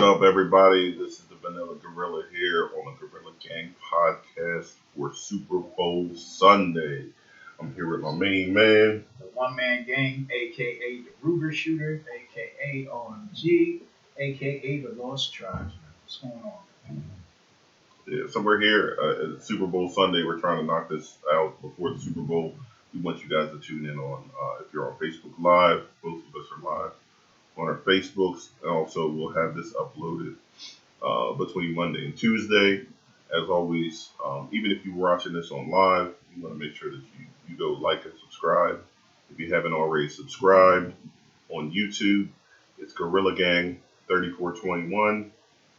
What up, everybody? This is the Vanilla Gorilla here on the Gorilla Gang podcast for Super Bowl Sunday. I'm here with my main man, the One Man Gang, aka the Ruger Shooter, aka OMG, aka the Lost Tribesman. What's going on? Yeah, so we're here at Super Bowl Sunday. We're trying to knock this out before the Super Bowl. We want you guys to tune in on, if you're on Facebook Live, both of us are live on our Facebooks. And also, we'll have this uploaded between Monday and Tuesday. As always, even if you're watching this on live, you want to make sure that you go like and subscribe. If you haven't already subscribed on YouTube, it's Gorilla Gang 3421.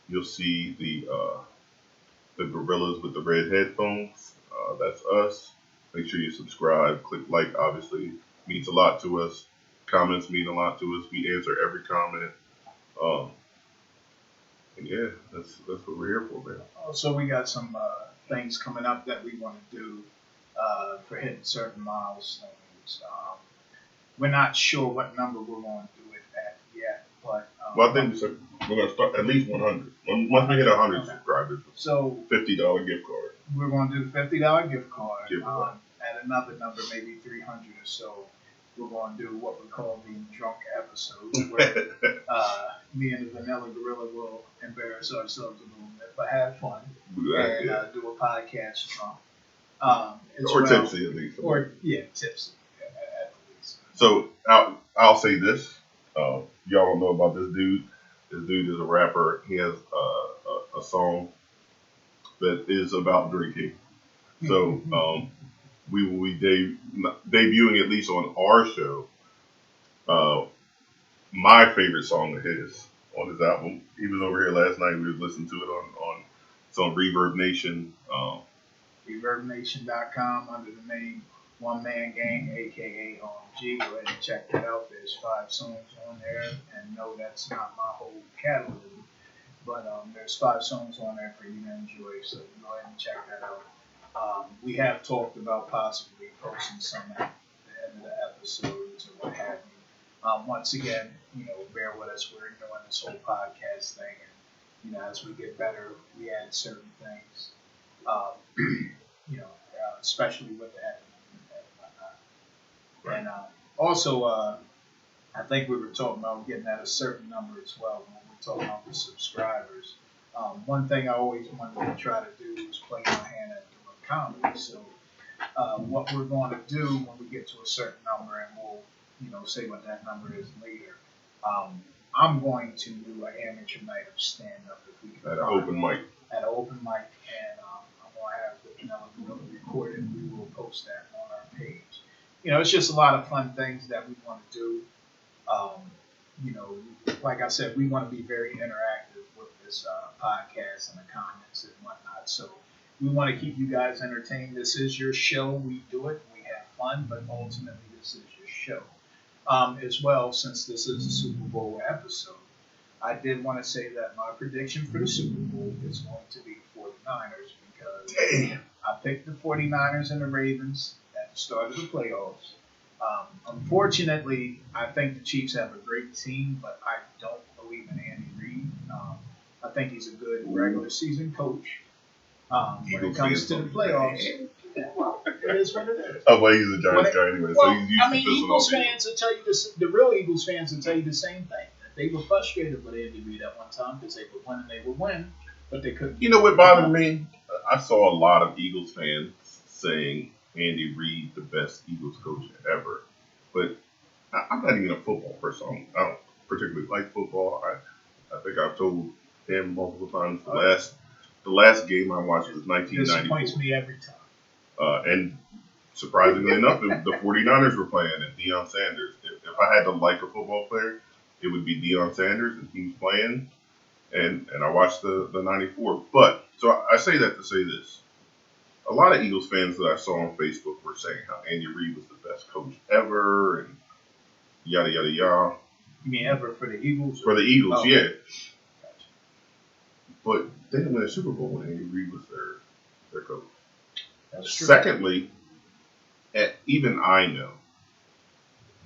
You'll see the gorillas with the red headphones. That's us. Make sure you subscribe. Click like. Obviously, means a lot to us. Comments mean a lot to us. We answer every comment. And yeah, that's what we're here for, man. Also, we got some things coming up that we want to do for hitting certain milestones. We're not sure what number we're going to do it at yet, but Well, I think we're going to start at least 100. Once we hit 100 subscribers, so $50 gift card. we're going to do the $50 gift card. Gift card. At another number, maybe 300 or so. We're going to do what we call the drunk episode, where me and the Vanilla Gorilla will embarrass ourselves a little bit, but have fun and do a podcast drunk. Or tipsy at least. Tipsy at least. So I'll say this. Y'all don't know about this dude. This dude is a rapper. He has a song that is about drinking. So we will be debuting, at least on our show, my favorite song of his on his album. He was over here last night. We was listening to it it's on Reverb Nation. ReverbNation.com under the name One Man Gang, aka OMG. Go ahead and check that out. There's 5 songs on there, and no, that's not my whole catalog, but there's 5 songs on there for you to enjoy. So go ahead and check that out. We have talked about possibly posting some at the end of the episodes or what have you. Once again, bear with us. We're doing this whole podcast thing, and as we get better, we add certain things. Especially with the editing and whatnot. Right. And also, I think we were talking about getting at a certain number as well when we're talking about the subscribers. One thing I always wanted to try to do is play my hand at doing comedy. So what we're going to do when we get to a certain number, and we'll say what that number is later. I'm going to do an amateur night of stand-up if we can. At an open mic. At an open mic, and I'm going to have the Vanilla Gorilla recorded, and we will post that on our page. It's just a lot of fun things that we want to do. Like I said, we want to be very interactive with this podcast and the comments and whatnot. So we want to keep you guys entertained. This is your show. We do it. We have fun, but ultimately this is your show. As well, since this is a Super Bowl episode, I did want to say that my prediction for the Super Bowl is going to be 49ers because I picked the 49ers and the Ravens at the start of the playoffs. Unfortunately, I think the Chiefs have a great team, but I don't believe in Andy Reid. I think he's a good regular season coach. When it comes to the playoffs, it is what it is. Oh, well, he's a Giants guy anyway, so he's used to this. Eagles fans will tell you this. The real Eagles fans will tell you the same thing. They were frustrated with Andy Reid at one time because they would win and they would win, but they couldn't. You know what bothered me? I saw a lot of Eagles fans saying Andy Reid the best Eagles coach ever, but I'm not even a football person. I don't particularly like football. I think I've told him multiple times the last game I watched was 1994. Disappoints me every time. And surprisingly enough, the 49ers were playing and Deion Sanders. If I had to like a football player, it would be Deion Sanders, and he was playing, and I watched the 94. But, so I say that to say this. A lot of Eagles fans that I saw on Facebook were saying how Andy Reid was the best coach ever, and yada, yada, yada. You mean ever for the Eagles? For the Eagles, yeah. Gotcha. But they didn't win a Super Bowl when Andy Reid was their coach. That's true. Secondly, even I know,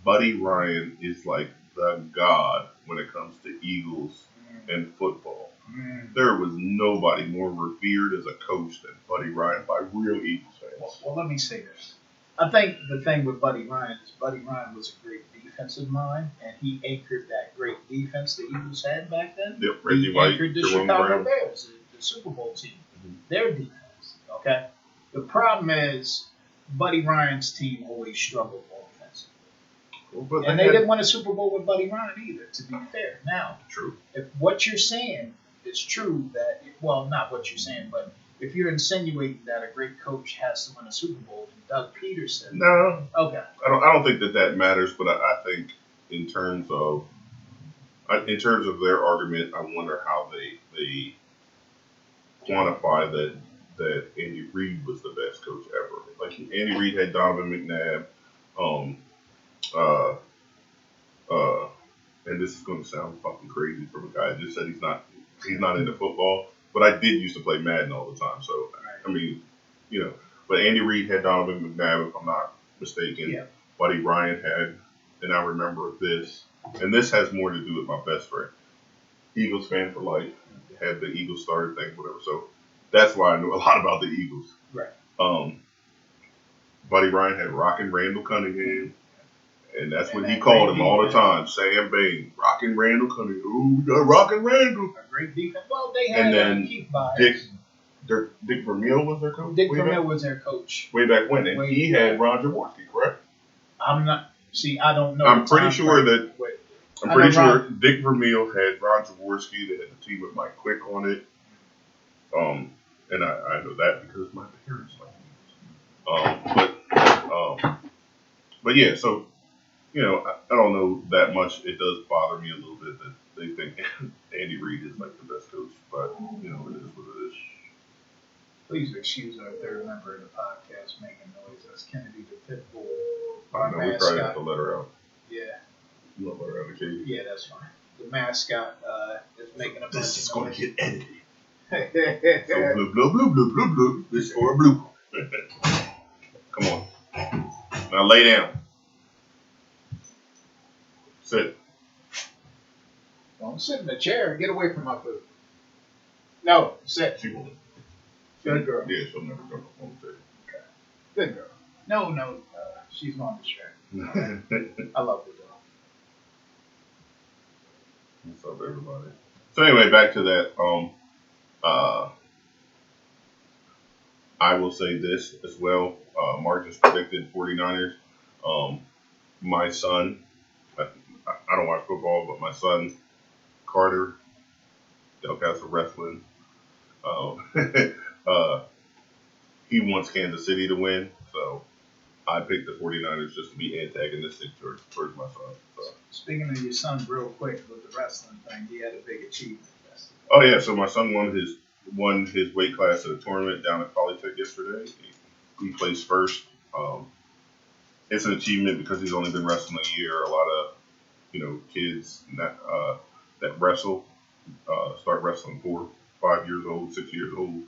Buddy Ryan is like the god when it comes to Eagles in football. There was nobody more revered as a coach than Buddy Ryan by real Eagles fans. Well, let me say this. I think the thing with Buddy Ryan is Buddy Ryan was a great defensive mind, and he anchored that great defense the Eagles had back then. Yep, Reggie He White, anchored the Jerome Chicago Brown. Bears, the Super Bowl team, their defense. Okay? The problem is Buddy Ryan's team always struggled offensively. But And they didn't win a Super Bowl with Buddy Ryan either, to be fair. Now, True. if what you're saying is true, that, well, not what you're saying, but if you're insinuating that a great coach has to win a Super Bowl, then Doug Peterson. No, Okay. I don't think that matters. But I think in terms of their argument, I wonder how they quantify that Andy Reid was the best coach ever. Like Andy Reid had Donovan McNabb, and this is going to sound fucking crazy from a guy that just said he's not into football. But I did used to play Madden all the time, so I mean, you know. But Andy Reid had Donovan McNabb, if I'm not mistaken. Yeah. Buddy Ryan had, and I remember this, and this has more to do with my best friend, Eagles fan for life, had the Eagles starter thing, whatever. So that's why I knew a lot about the Eagles. Right. Buddy Ryan had Rockin' Randall Cunningham, and that's what And he that called great him all the defense. time. Sam Bain, Rockin' Randall Cunningham. Ooh, we got Rockin' Randall. A great defense. Well, they had And then Keith Byers. Dick Vermeil was their coach. Dick way Vermeil back- was their coach. way back when, and he had Ron Jaworski, correct? I'm not. See, I don't know. I'm the pretty time sure frame. that- Wait. I'm I pretty know sure Dick Vermeil had Ron Jaworski. They had the team with Mike Quick on it. And I know that because my parents like it. But yeah, so you know, I don't know that much. It does bother me a little bit that they think Andy Reid is like the best coach, but you know, it is what it is. Please excuse our third member of the podcast making noise. That's Kennedy the Pit Bull. I Our know we probably have mascot. to let her out. Yeah, You want to let her out of the cage? yeah, that's fine. The mascot is making a bunch This is going to get edited. So get. bloop, bloop, bloop, bloop, bloop, bloop. This is for a bloop. Come on. Now lay down. Sit. Don't sit in the chair. Get away from my food. No, sit. She won't. Good girl. Yeah, she'll never come up on Good girl. No, she's on the chair. the I love the dog. What's up, everybody? So anyway, back to that. I will say this as well. Mark just predicted 49ers. My son, I don't watch football, but my son, Carter, Del Casa Wrestling, he wants Kansas City to win. So I picked the 49ers just to be antagonistic towards my son. So. Speaking of your son, real quick with the wrestling thing, he had a big achievement yesterday. Oh yeah, so my son won his weight class at a tournament down at Polytech yesterday. He placed first. It's an achievement because he's only been wrestling a year. A lot of kids that wrestle start wrestling 4, 5 years old, 6 years old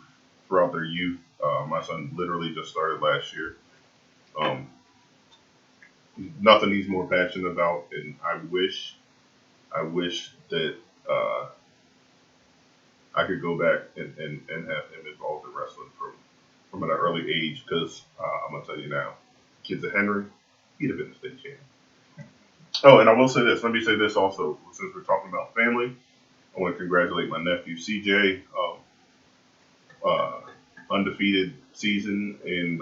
throughout their youth. My son literally just started last year. Nothing he's more passionate about, and I wish that I could go back and have him involved in wrestling from an early age, because I'm gonna tell you now, kids of Henry, he'd have been the state champion. Oh, and I will say this. Let me say this also, since we're talking about family. I want to congratulate my nephew CJ. Undefeated season in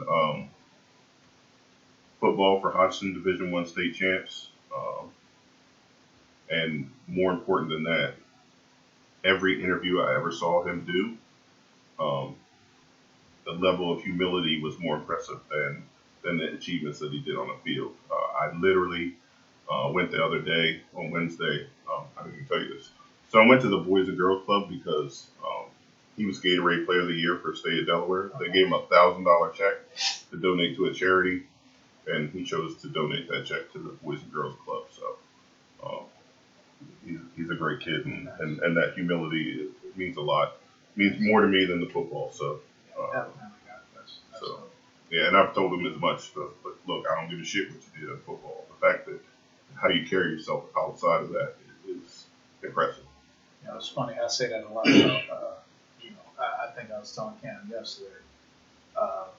football for Hodgson Division I state champs. And more important than that, every interview I ever saw him do, the level of humility was more impressive than the achievements that he did on the field. I literally went the other day on Wednesday. I didn't even tell you this. So I went to the Boys and Girls Club because he was Gatorade Player of the Year for the state of Delaware. They gave him a $1,000 check to donate to a charity, and he chose to donate that check to the Boys and Girls Club. So he's a great kid, and that humility means a lot. It means more to me than the football. So yeah, and I've told him as much. But look, I don't give a shit what you did in football. The fact that how you carry yourself outside of that is impressive. Yeah, it's funny. I say that a lot about, I think I was telling Cam yesterday.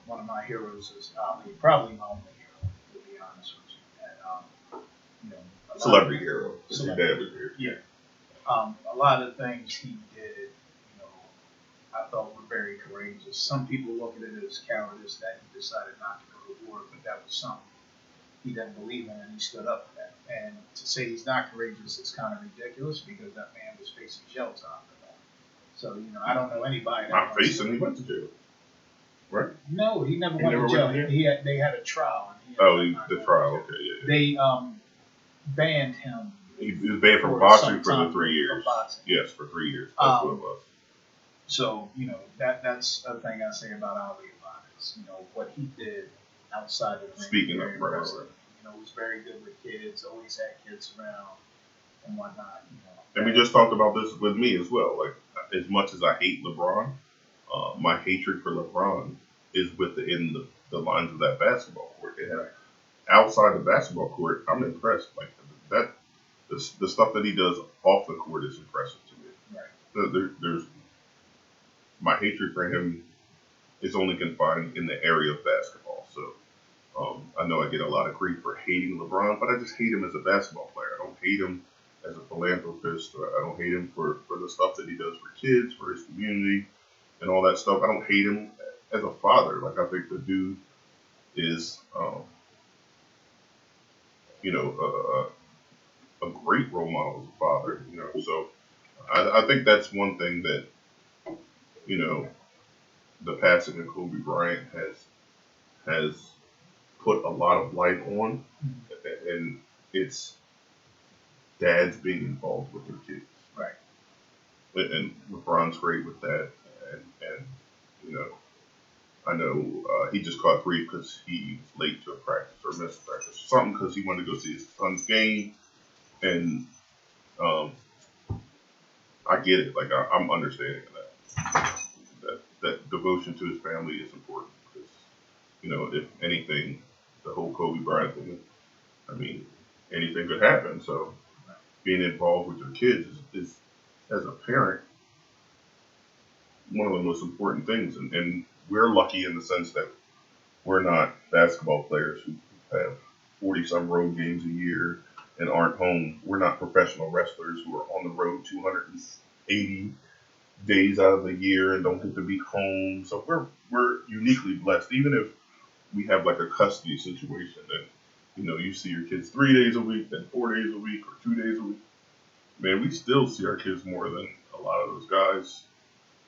One of my heroes is Ali, probably my only hero, to be honest with you. And, Celebrity hero. His dad was here. Yeah. A lot of things he did, I thought were very courageous. Some people look at it as cowardice that he decided not to go to war, but that was something he didn't believe in, and he stood up for that. And to say he's not courageous is kind of ridiculous because that man was facing jail time for that. So I don't know anybody. Not facing, he went to jail, right? No, he never He went never to jail. went to jail? They had a trial. And The trial. Okay, yeah. They banned him. He was banned from for boxing some for the time 3 years. for boxing. Yes, for 3 years. That's what it was. So that's a thing I say about Ali a lot is what he did outside of the ring. Speaking of wrestling, was very good with kids. Always had kids around and whatnot. And we just talked about this with me as well. Like, as much as I hate LeBron, my hatred for LeBron is within the lines of that basketball court. And outside the basketball court, I'm impressed. Like that, the stuff that he does off the court is impressive to me. Right. There's my hatred for him is only confined in the area of basketball. So I know I get a lot of grief for hating LeBron, but I just hate him as a basketball player. I don't hate him as a philanthropist. I don't hate him for the stuff that he does for kids, for his community, and all that stuff. I don't hate him as a father. Like, I think the dude is, a great role model as a father. So I think that's one thing that, the passing of Kobe Bryant has put a lot of light on, and it's dads being involved with their kids. Right. And LeBron's great with that. And I know he just caught grief because he was late to a practice or missed a practice or something because he wanted to go see his son's game. And I get it. Like, I'm understanding that devotion to his family is important because, if anything, the whole Kobe Bryant thing, I mean, anything could happen. So being involved with your kids is as a parent, one of the most important things. And we're lucky in the sense that we're not basketball players who have 40-some road games a year and aren't home. We're not professional wrestlers who are on the road 280 days out of the year and don't get to be home. So we're uniquely blessed. Even if we have like a custody situation that, you see your kids 3 days a week, then 4 days a week, or 2 days a week. Man, we still see our kids more than a lot of those guys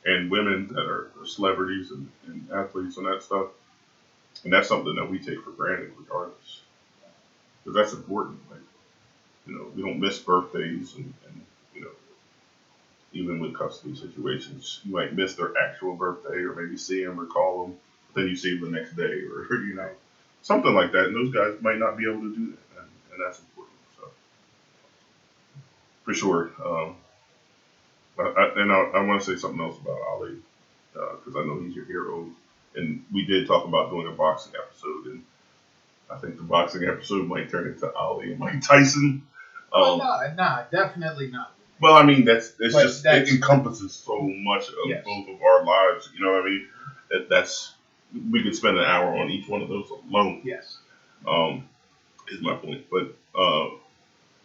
and women that are celebrities and athletes and that stuff. And that's something that we take for granted regardless. Because that's important. Like, we don't miss birthdays and even with custody situations, you might miss their actual birthday or maybe see them or call them, but then you see them the next day or, something like that. And those guys might not be able to do that. And that's important. So, for sure. I want to say something else about Ali because I know he's your hero. And we did talk about doing a boxing episode. And I think the boxing episode might turn into Ali and Mike Tyson. No, definitely not. Well, I mean, it encompasses so much of both of our lives. You know what I mean? We could spend an hour on each one of those alone. Yes. Is my point. But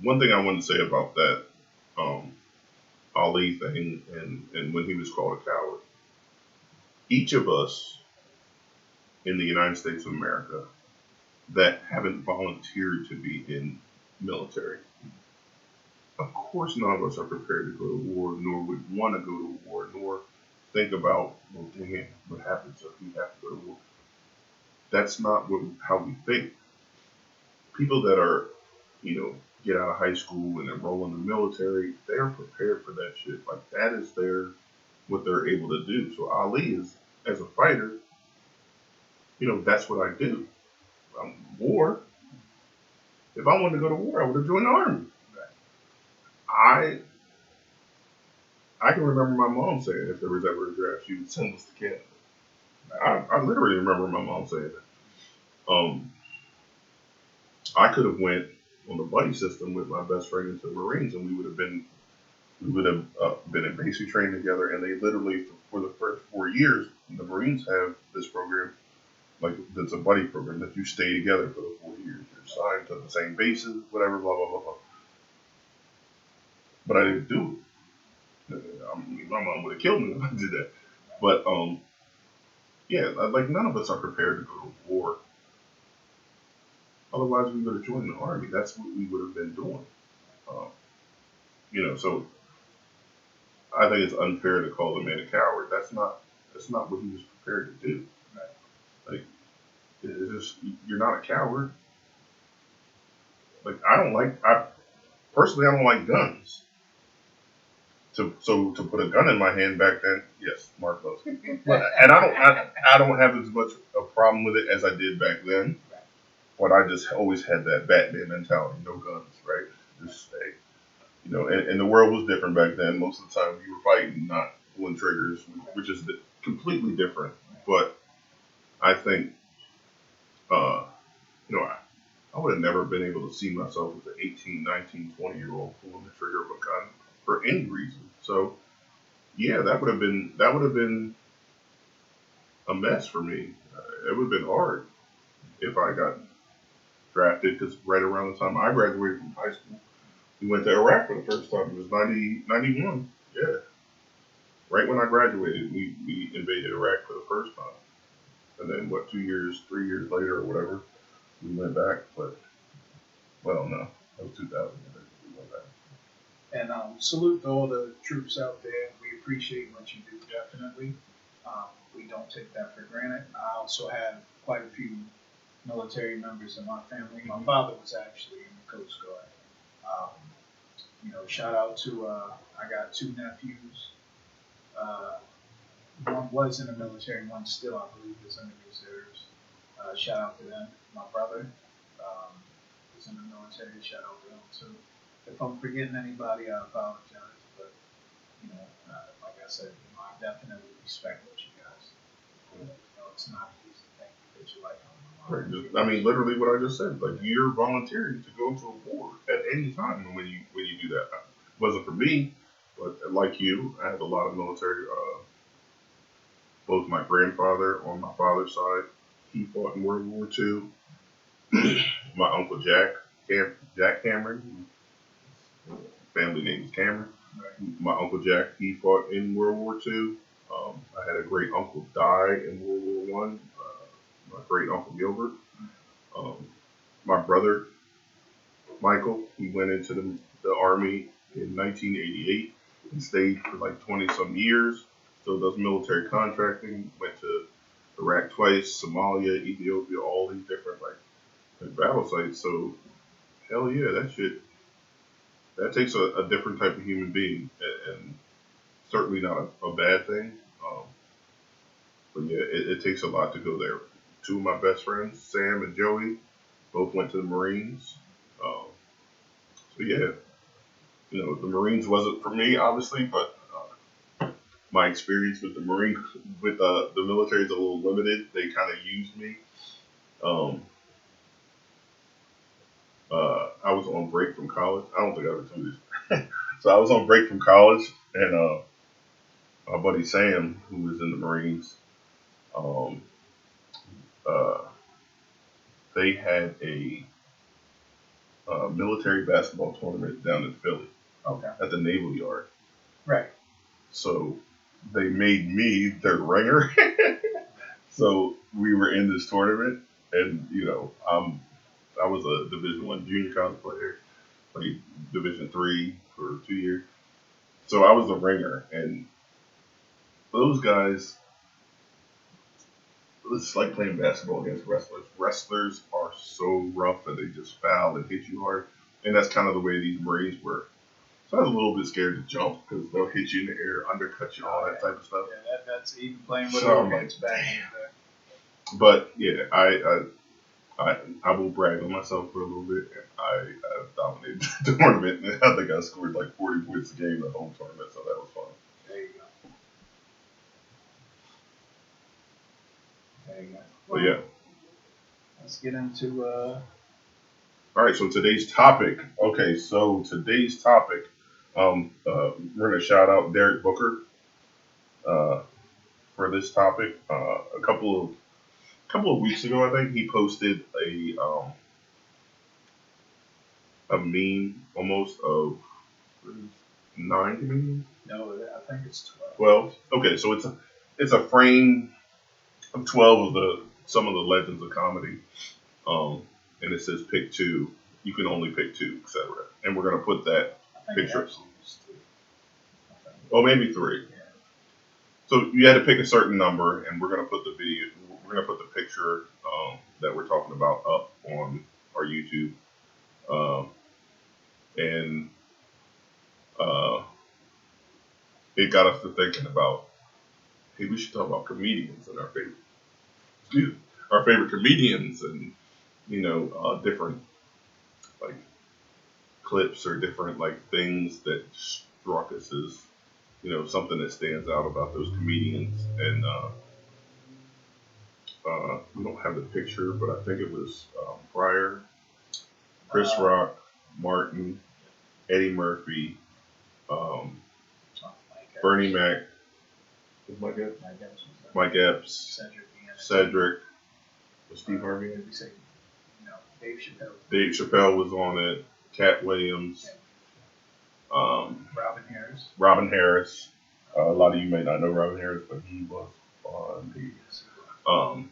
one thing I wanted to say about that Ali thing and when he was called a coward, each of us in the United States of America that haven't volunteered to be in military, of course none of us are prepared to go to war, nor would want to go to war, nor think about, well, dang, what happens if we have to go to war? That's not how we think. People that are, get out of high school and enroll in the military, they're prepared for that shit. Like, that is what they're able to do. So Ali is, as a fighter, that's what I do. War. If I wanted to go to war, I would have joined the army. I can remember my mom saying if there was ever a draft, she would send us to Canada. I literally remember my mom saying that. I could have went on the buddy system with my best friend into the Marines, and we would have been We would have been in basic training together, and they literally, for the first 4 years, the Marines have this program, like that's a buddy program that you stay together for the 4 years. You're assigned to the same bases, whatever, blah blah blah blah. But I didn't do it. I mean, my mom would have killed me if I did that. But yeah, like none of us are prepared to go to war. Otherwise, we would have joined the army. That's what we would have been doing. Um, so I think it's unfair to call the man a coward. That's not what he was prepared to do. Like, it's just you're not a coward. Like I personally I don't like guns. To put a gun in my hand back then, yes, Mark loves it. And I don't have as much a problem with it as I did back then. But I just always had that Batman mentality, no guns, right? Just stay. And the world was different back then. Most of the time, we were fighting, not pulling triggers, which is completely different. But I think, uh, I would have never been able to see myself as an 18, 19, 20-year-old pulling the trigger of a gun for any reason. So yeah, that would have been a mess for me. It would have been hard if I got drafted because right around the time I graduated from high school, we went to Iraq for the first time. It was 91. Yeah, right when I graduated, we invaded Iraq for the first time. And then 2 years, 3 years later or whatever, we went back. But well, no, that was 2000. We went back. And salute to all the troops out there. We appreciate what you do, definitely. We don't take that for granted. I also have quite a few military members in my family. My father was actually in the Coast Guard. Shout out to, I got two nephews. One was in the military, one still, I believe, is in the reserves. Shout out to them. My brother is in the military. Shout out to them too. If I'm forgetting anybody, I apologize. But like I said, I definitely respect what you guys do. It's not an easy thing to put your life on the line. Right. I mean, literally what I just said. Like you're volunteering to go to a war at any time when you do that. It wasn't for me, but like you, I had a lot of military. Both my grandfather on my father's side, he fought in World War II. My uncle Jack Cameron, family name is Cameron. Right. My uncle Jack, he fought in World War II. I had a great uncle die in World War One. My great uncle Gilbert. Um, my brother Michael, he went into the army in 1988 and stayed for like 20 some years. So does military contracting. Went to Iraq twice, Somalia, Ethiopia, all these different like battle sites. So hell yeah, that takes a different type of human being, and certainly not a bad thing. But yeah, it takes a lot to go there. Two of my best friends, Sam and Joey, both went to the Marines. Um, so yeah, the Marines wasn't for me, obviously, but my experience with the Marine, with the military is a little limited. They kind of used me. Um, I was on break from college. I don't think I ever told you this. So I was on break from college, and my buddy Sam, who was in the Marines, um, uh, they had a military basketball tournament down in Philly Okay. at the Naval Yard. Right. So they made me their ringer. So we were in this tournament, and I was a Division I junior college player, played Division III for 2 years. So I was a ringer, and those guys, it's like playing basketball against wrestlers. Wrestlers are so rough that they just foul and hit you hard, and that's kind of the way these Marines were. So I was a little bit scared to jump because they'll hit you in the air, undercut you, all that type of stuff. Yeah, that's even playing with So roommates back in the day. But yeah, I will brag on myself for a little bit. I dominated the tournament. I think I scored like 40 points a game in the home tournament, so that was fun. There you go. There you go. But yeah. Let's get into All right, so today's topic. Okay, so today's topic. We're gonna shout out Derek Booker uh, for this topic. A couple of weeks ago, I think he posted a meme almost of nine comedians. No, I think it's 12. 12. Okay, so it's a frame of 12 of the some of the legends of comedy. And it says pick two. You can only pick two, etc. And we're gonna put that I think it picture. actually was 2. I think. Oh, maybe three. Yeah. So you had to pick a certain number, and we're gonna put the video. We're gonna put the picture that we're talking about up on our YouTube. And uh, it got us to thinking about, hey, we should talk about comedians and our favorite comedians, and different like clips or different like things that struck us as something that stands out about those comedians. And we don't have the picture, but I think it was Pryor, Chris Rock, Martin, Eddie Murphy, Bernie Mac, Mike Epps was there. Mike Epps, Cedric, was Steve Harvey in it? No, Dave Chappelle. Dave Chappelle was on it. Cat Williams, Robin Harris. A lot of you may not know Robin Harris, but he was on the. I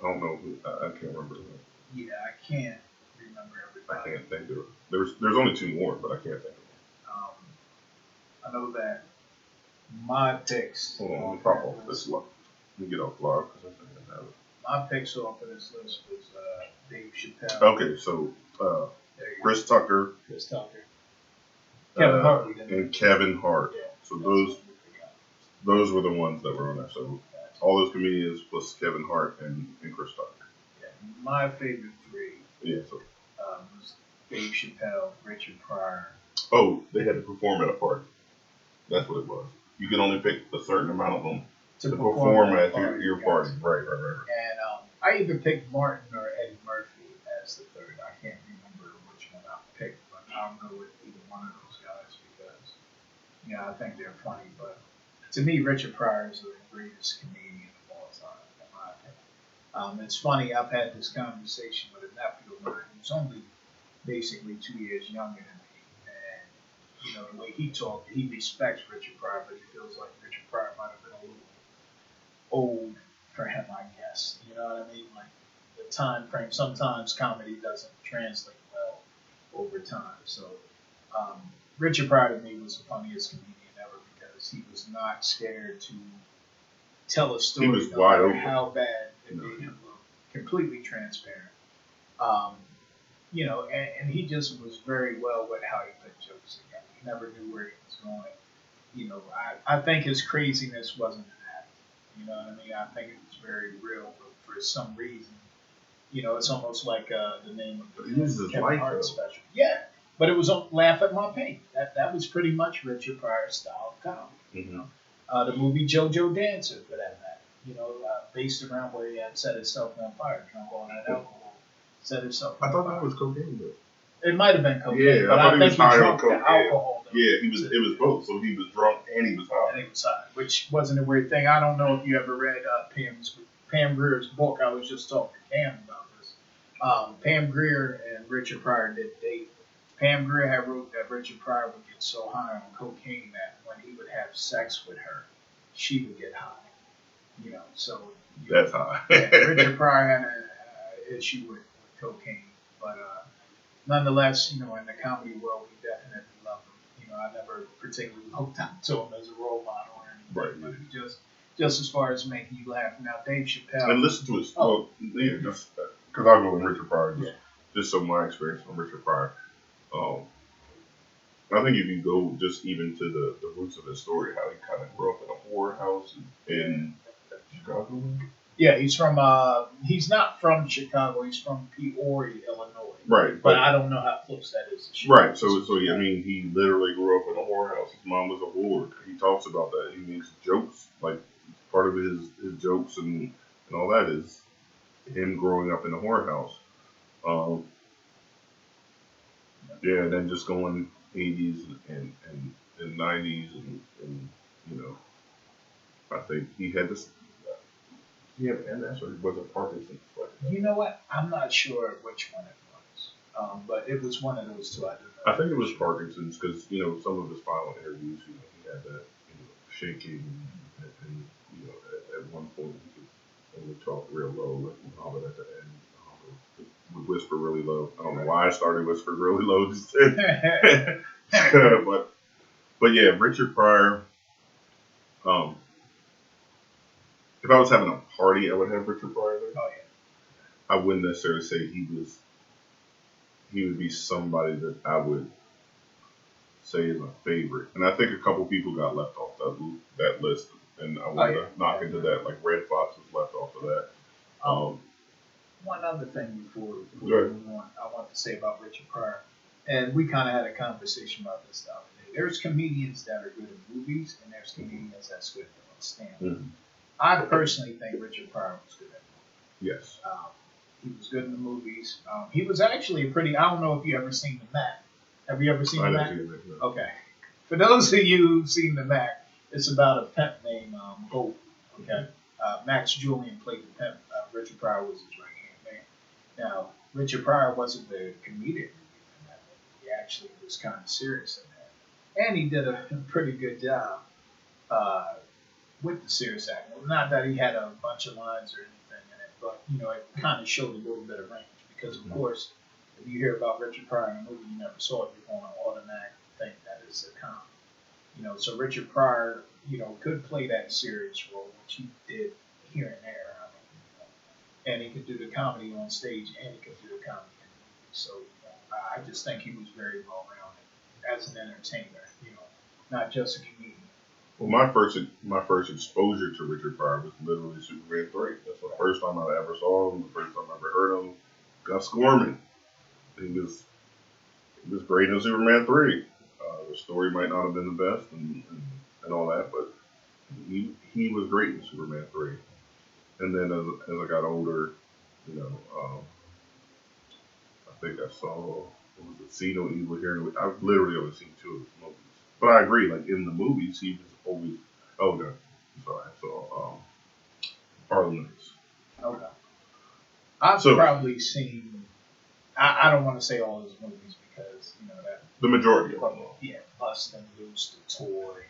don't know. I can't remember. Yeah, I can't remember everybody. I can't think of it. There's only two more, but I can't think of them. I know that my picks. Hold on, let me pop off this list. Let me get off live because I think I have it. My picks off of this list was Dave Chappelle. Okay, so Chris Tucker, Kevin Hart, and Kevin Hart. Yeah, so those were the ones that were on there. So all those comedians plus Kevin Hart and Chris Tucker. Yeah, my favorite three. Yeah. So was Dave Chappelle, Richard Pryor. Oh, they had to perform at a party. That's what it was. You can only pick a certain amount of them to perform at your party. Right. And I either picked Martin or Eddie Murphy as the third. I can't remember which one I picked, but I'll go with either one of those guys because, I think they're funny. But to me, Richard Pryor is the greatest comedian of all time, in my opinion. It's funny, I've had this conversation with a nephew of mine who's only basically 2 years younger than me. And, the way he talked, he respects Richard Pryor, but he feels like Richard Pryor might have been a little old for him, I guess. You know what I mean? Like the time frame. Sometimes comedy doesn't translate well over time. So Richard Pryor to me was the funniest comedian ever because he was not scared to tell a story. He was wide open. How bad it made him look. Completely transparent. And he just was very well with how he put jokes together. He never knew where he was going. I think his craziness wasn't an act. You know what I mean? I think it was very real, but for some reason, it's almost like the name of the Kevin Hart special. Yeah, but it was Laugh at My Pain. That was pretty much Richard Pryor's style of comedy. Mm-hmm. The movie JoJo Dancer, for that matter. Based around where he had set himself on fire, drunk all that alcohol. Set himself on fire. I thought that was cocaine, though. It might have been cocaine, yeah, but I think he drunk the alcohol. Though. Yeah, it was both. So he was drunk and he was high. Which wasn't a weird thing. I don't know if you ever read Pam Grier's book. I was just talking to Cam about this. Pam Grier and Richard Pryor did date. Pam Grier had wrote that Richard Pryor would get so high on cocaine that when he would have sex with her, she would get high. That's high. Richard Pryor had an issue with cocaine, but nonetheless, in the comedy world, we definitely love him. I never particularly looked up to him as a role model or anything, but he just as far as making you laugh. Now, Dave Chappelle. And listen to his. Just because I'll go with Richard Pryor, just so my experience from Richard Pryor. I think if you go just even to the roots of his story, how he kind of grew up in a whorehouse in Chicago. Yeah, he's from. He's not from Chicago. He's from Peoria, Illinois. Right, but I don't know how close that is to Chicago. Right. So I mean, he literally grew up in a whorehouse. His mom was a whore. He talks about that. He makes jokes, like part of his jokes and all that is him growing up in a whorehouse. Yeah, and then just going 80s and 90s and you know, I think he had this. He had MS or was it Parkinson's? You know what? I'm not sure which one it was, but it was one of those two. I do know. I think it was Parkinson's because you know some of his final interviews, you know, he had that shaking and you know at one point he could only talk real low, like Muhammad at the end. Would whisper really low. I don't know why I started whispering really low just then. but yeah, Richard Pryor. Um, if I was having a party, I would have Richard Pryor there. Oh yeah. I wouldn't necessarily say he would be somebody that I would say is my favorite. And I think a couple people got left off that list, and I want to knock into that. Like Red Fox was left off of that. One other thing before we Go ahead. move on, I want to say about Richard Pryor, and we kind of had a conversation about this the other day. There's comedians that are good in movies, and there's comedians that's good on stand. Mm-hmm. I personally think Richard Pryor was good at movies. Yes. He was good in the movies. He was actually a pretty. I don't know if you ever seen the Mac. Have you ever seen the Mac? No. Okay. For those of you who've seen the Mac, it's about a pimp named Gold. Okay. Max Julian played the pimp. Richard Pryor was his right hand man. Now, Richard Pryor wasn't the comedic in that movie. He actually was kind of serious in that, and he did a pretty good job with the serious acting. Not that he had a bunch of lines or anything in it, but you know, it kind of showed a little bit of range because, of course, if you hear about Richard Pryor in a movie you never saw it, you're going to automatically think that it's a comedy. You know, so Richard Pryor, you know, could play that serious role, which he did here and there. I mean, you know, and he could do the comedy on stage, and he could do the comedy in the movie. So you know, I just think he was very well rounded as an entertainer. You know, not just a comedian. Well, my first exposure to Richard Pryor was literally Superman 3. That's the first time I ever saw him. The first time I ever heard him. Gus Gorman. He was great in Superman 3. The story might not have been the best and all that, but he was great in Superman 3. And then as I got older, you know, I think I saw, what was it, See No Evil, Hear No Evil. I've literally only seen two of his movies. But I agree, like in the movies, he was always, oh no, I'm sorry, I saw Harlem Nights. Okay. I've probably seen, I don't want to say all his movies because, you know, that. The majority of them. Yeah, Bustin' Loose, The Toy,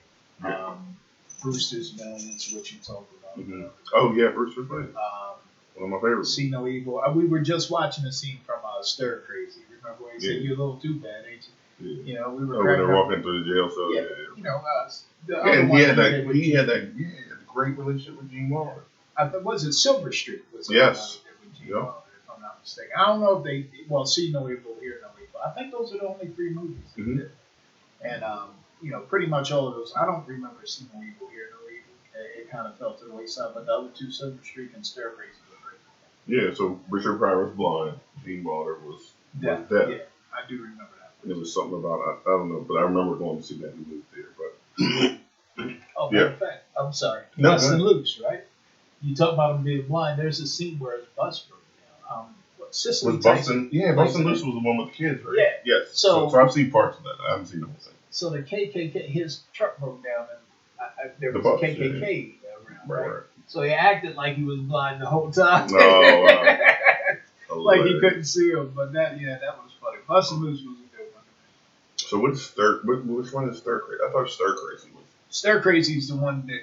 Brewster's Millions, which you talked about. Mm-hmm. Oh yeah, Brewster's Millions. One of my favorites. See No Evil. We were just watching a scene from Stir Crazy. Remember when he said, "You're a little too bad, ain't you?" Yeah. You know, we were. When they're walking through the jail cell. Yeah. You know, and he had that great relationship with Gene Wilder. Was it Silver Street? Yes. With Gene Wilder, if I'm not mistaken. I don't know if they. Well, See No Evil, Hear No Evil. I think those are the only three movies he did. And you know, pretty much all of those. I don't remember See No Evil, Hear No Evil. It kind of fell to the wayside, but the other two, Silver Street and Stir Crazy. Yeah, so Richard Pryor was blind. Gene Wilder was deaf. Yeah, I do remember that. It was something about, I don't know, but I remember going to see that in the movie theater. But oh, matter of fact, I'm sorry. Bustin' Loose, right? You talk about him being blind. There's a scene where his bus broke down. Cicely Tyson. Bustin' Loose was the one with the kids, right? Yeah. Yes. So I've seen parts of that. I haven't seen the whole thing. So the KKK, his truck broke down, and there was a KKK around, right? So he acted like he was blind the whole time. Oh, wow. Like he couldn't see him. But that was funny. Bustin' Loose was a good one. So which one is Stir Crazy? I thought Stir Crazy was. Stir Crazy is the one that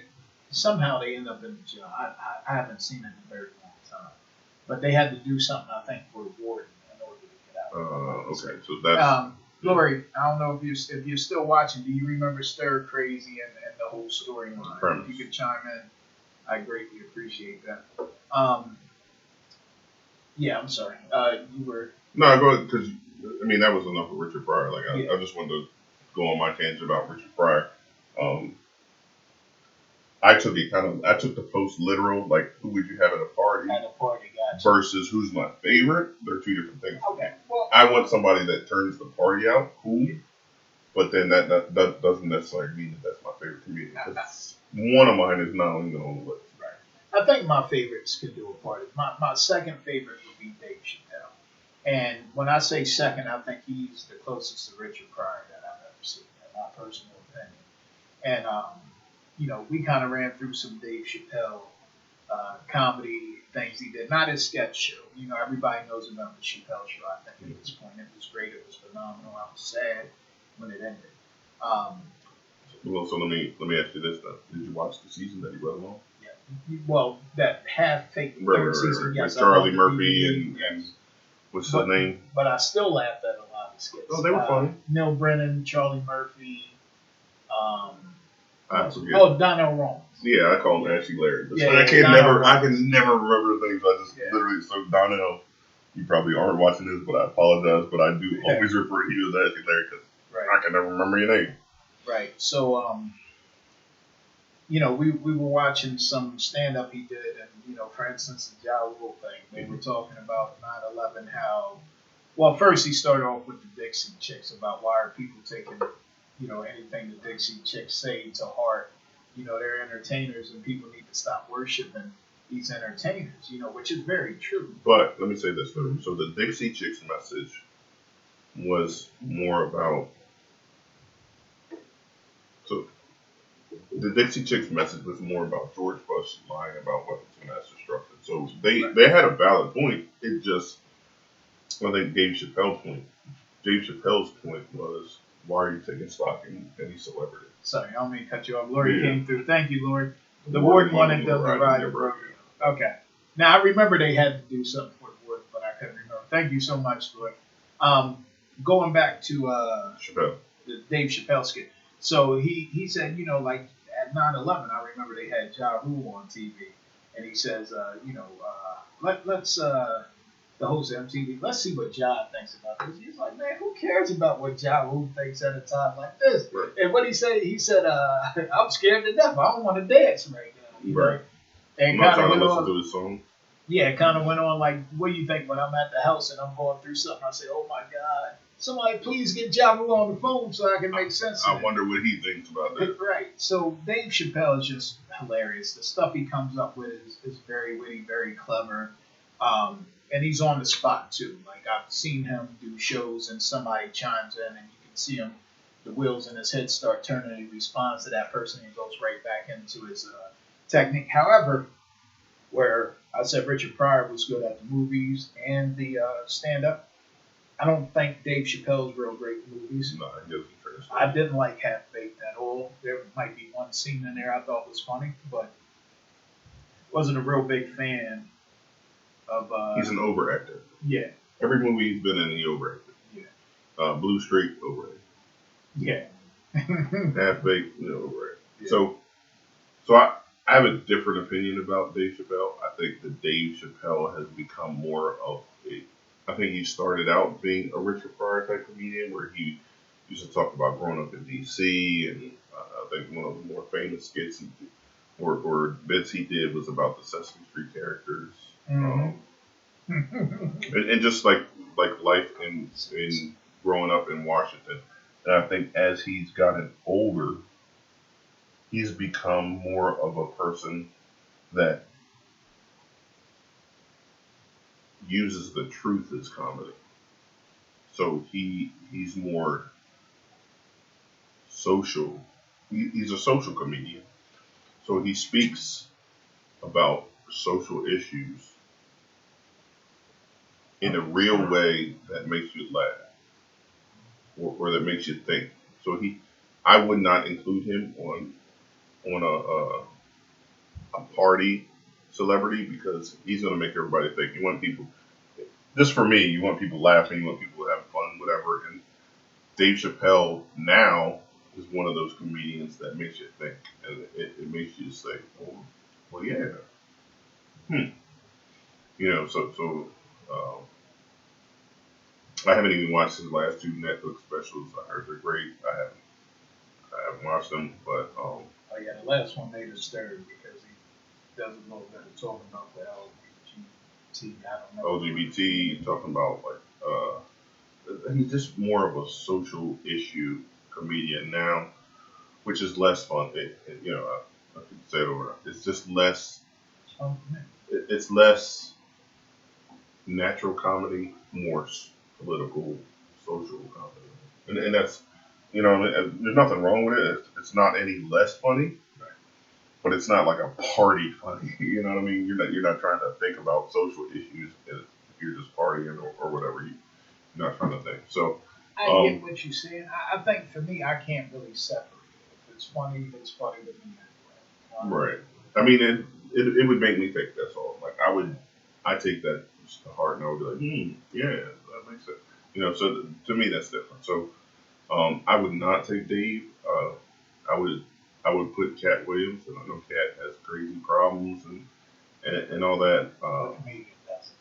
somehow they end up in the jail. I haven't seen it in a very long time. But they had to do something, I think, for a warden in order to get out. Okay. So that's. Lori, I don't know if you're still watching. Do you remember Stir Crazy and the whole storyline? If you could chime in, I greatly appreciate that. Yeah, I'm sorry. You were. No, go ahead, because I mean that was enough of Richard Pryor. Like I just wanted to go on my tangent about Richard Pryor. I took the post literal, like who would you have at a party? At a party, gotcha. Versus who's my favorite. They're two different things. Okay. Well, I want somebody that turns the party out cool, but then that doesn't necessarily mean that that's my favorite comedian. One of mine is not even on the list. Right. I think my favorites could do a party. My second favorite would be Dave Chappelle. And when I say second, I think he's the closest to Richard Pryor that I've ever seen, in my personal opinion. And we kind of ran through some Dave Chappelle comedy things he did, not his sketch show. Everybody knows about the Chappelle show. I think at this point it was great. It was phenomenal. I was sad when it ended. Um, Well, so let me ask you this then: did you watch the season that he wrote on? well, that half fake third season, yes, With Charlie I Murphy DVD, and yes. what's But his name? but I still laughed at a lot of skits. Oh, they were funny. Neil Brennan, Charlie Murphy, um, I forget. Donnell Rawlings. Yeah, I call him Ashy Larry. Yeah, I Donnell can never remember the things. I just literally, so Donnell, you probably aren't watching this, but I apologize, but I do always refer to you as Ashy Larry because I can never remember your name. Right. So, we were watching some stand up he did, and for instance, the Ja Rule thing. They were talking about 9/11, how. Well, first he started off with the Dixie Chicks about why are people taking, anything the Dixie Chicks say to heart. They're entertainers, and people need to stop worshiping these entertainers. Which is very true. But let me say this though. So the Dixie Chicks message was more about. So the Dixie Chicks message was more about George Bush lying about weapons of mass destruction. So they had a valid point. It just, I think Dave Chappelle's point was, why are you taking stock in any celebrity? Sorry, I don't mean to cut you off. Lori came through. Thank you, Lori. The warden wanted them to ride the rodeo. Okay. Now, I remember they had to do something for the warden, but I couldn't remember. Thank you so much, Lori. Going back to Chappelle. The Dave Chappelle skit. So he said, like at 9/11, I remember they had Ja Rule on TV, and he says, let's the host of MTV, let's see what Ja thinks about this. He's like, man, who cares about what Ja Rule thinks at a time like this? Right. And what he said, I'm scared to death. I don't want to dance right now. Right. And I'm not trying to listen to his song. Yeah, it kind of went on like, what do you think when I'm at the house and I'm going through something? I say, oh my God, somebody please get Ja Rule on the phone so I can make sense of it. I wonder what he thinks about that. Right. So Dave Chappelle is just hilarious. The stuff he comes up with is very witty, very clever. And he's on the spot too. Like I've seen him do shows and somebody chimes in and you can see him, the wheels in his head start turning and he responds to that person and goes right back into his technique. However, where I said Richard Pryor was good at the movies and the stand-up, I don't think Dave Chappelle's real great movies. No, he doesn't trash. I didn't like Half Baked at all. There might be one scene in there I thought was funny, but wasn't a real big fan of. He's an overactor. Yeah. Every movie he's been in, he overacted. Yeah. Blue Streak, overacted. Yeah. Half Baked, overacted. Yeah. So I have a different opinion about Dave Chappelle. I think that Dave Chappelle has become more of I think he started out being a Richard Pryor type comedian where he used to talk about growing up in D.C. and I think one of the more famous skits or bits he did was about the Sesame Street characters. Mm-hmm. And just like life in growing up in Washington. And I think as he's gotten older, he's become more of a person that uses the truth as comedy. So he's more social. He's a social comedian. So he speaks about social issues in a real way that makes you laugh or that makes you think. So I would not include him on a party celebrity because he's going to make everybody think. You want people, just for me, you want people laughing, you want people to have fun, whatever. And Dave Chappelle now is one of those comedians that makes you think, and it makes you say, "Oh, well, yeah, So I haven't even watched his last two Netflix specials. I heard they're great. I haven't watched them, but oh yeah, the last one made us stirred because he does a little bit of talking about the LGBT. I don't know. LGBT, talking about he's just more of a social issue comedian now, which is less fun. I could say it over. It's just less. It's less natural comedy more political, social kind of, and that's, you know, and there's nothing wrong with it. It's not any less funny, but it's not like a party funny. You know what I mean? You're not trying to think about social issues if you're just partying or whatever. You're not trying to think. So I get what you're saying. I think for me, I can't really separate it. If it's funny to me anyway. right. I mean, it would make me think. That's all. Like I take that to heart, and I would be like, yeah, that makes sense. You know, so to me that's different. So I would not take Dave. I would put Cat Williams, and I know Cat has crazy problems and all that. What comedian does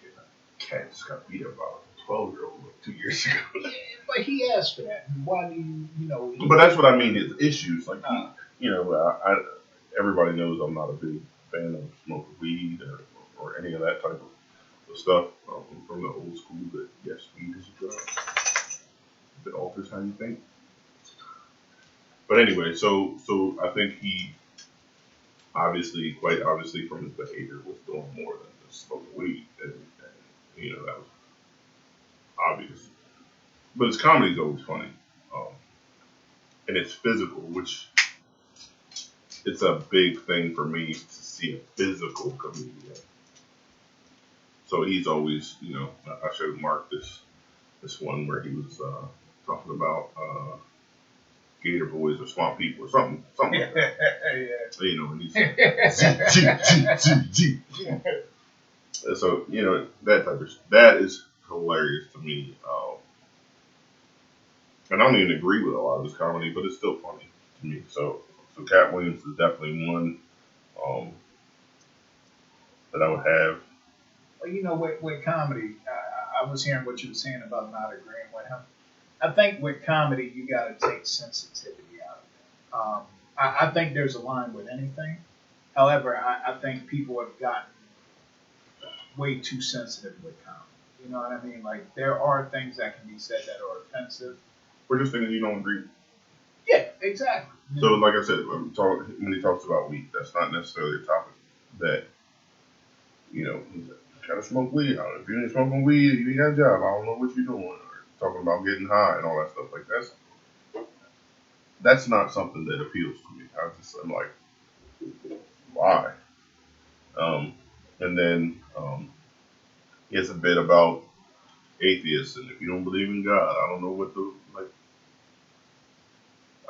it? Cat just got beat up by a 12-year-old like 2 years ago. But he asked for that. Why do you know? But that's what I mean. Is issues like you know, everybody knows I'm not a big fan of smoking weed or any of that type of stuff. I'm from the old school that yes, weed is a drug. If it alters how you think. But anyway, so I think he quite obviously from his behavior was doing more than just smoking weed, and you know that was obvious. But his comedy is always funny, um, and it's physical, which it's a big thing for me to see a physical comedian. So he's always, you know, I showed Mark this one where he was talking about Gator Boys or Swamp People or something like that. Yeah. You know, and he's G. So you know that type of that is hilarious to me. And I don't even agree with a lot of his comedy, but it's still funny to me. So Cat Williams is definitely one that I would have. Well, you know, with comedy, I was hearing what you were saying about not agreeing with him. I think with comedy, you got to take sensitivity out of it. I think there's a line with anything. However, I think people have gotten way too sensitive with comedy. You know what I mean? Like, there are things that can be said that are offensive. We're just thinking you don't agree. Yeah, exactly. So, like I said, when he talks about weed, that's not necessarily a topic that, you know, gotta smoke weed. If you ain't smoking weed, you ain't got a job. I don't know what you're doing. Or talking about getting high and all that stuff. Like that's not something that appeals to me. I'm like, why? And then he has a bit about atheists, and if you don't believe in God, I don't know what the like.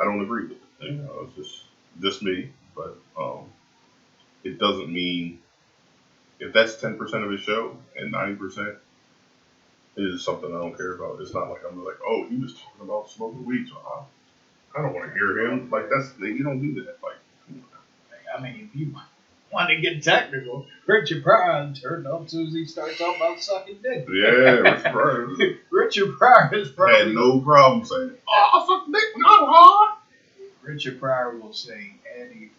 I don't agree with it. You know, it's just me. But it doesn't mean if that's 10% of his show and 90% is something I don't care about. It's not like I'm like, oh, he was talking about smoking weed, so I don't want to hear him. Like you don't do that. Like, I mean, if you want to get technical, Richard Pryor turned up as soon as he started talking about sucking dick. Yeah, Richard Pryor. Richard Pryor is probably had no problem saying, "Oh, I suck dick, not hard." Richard Pryor will say anything,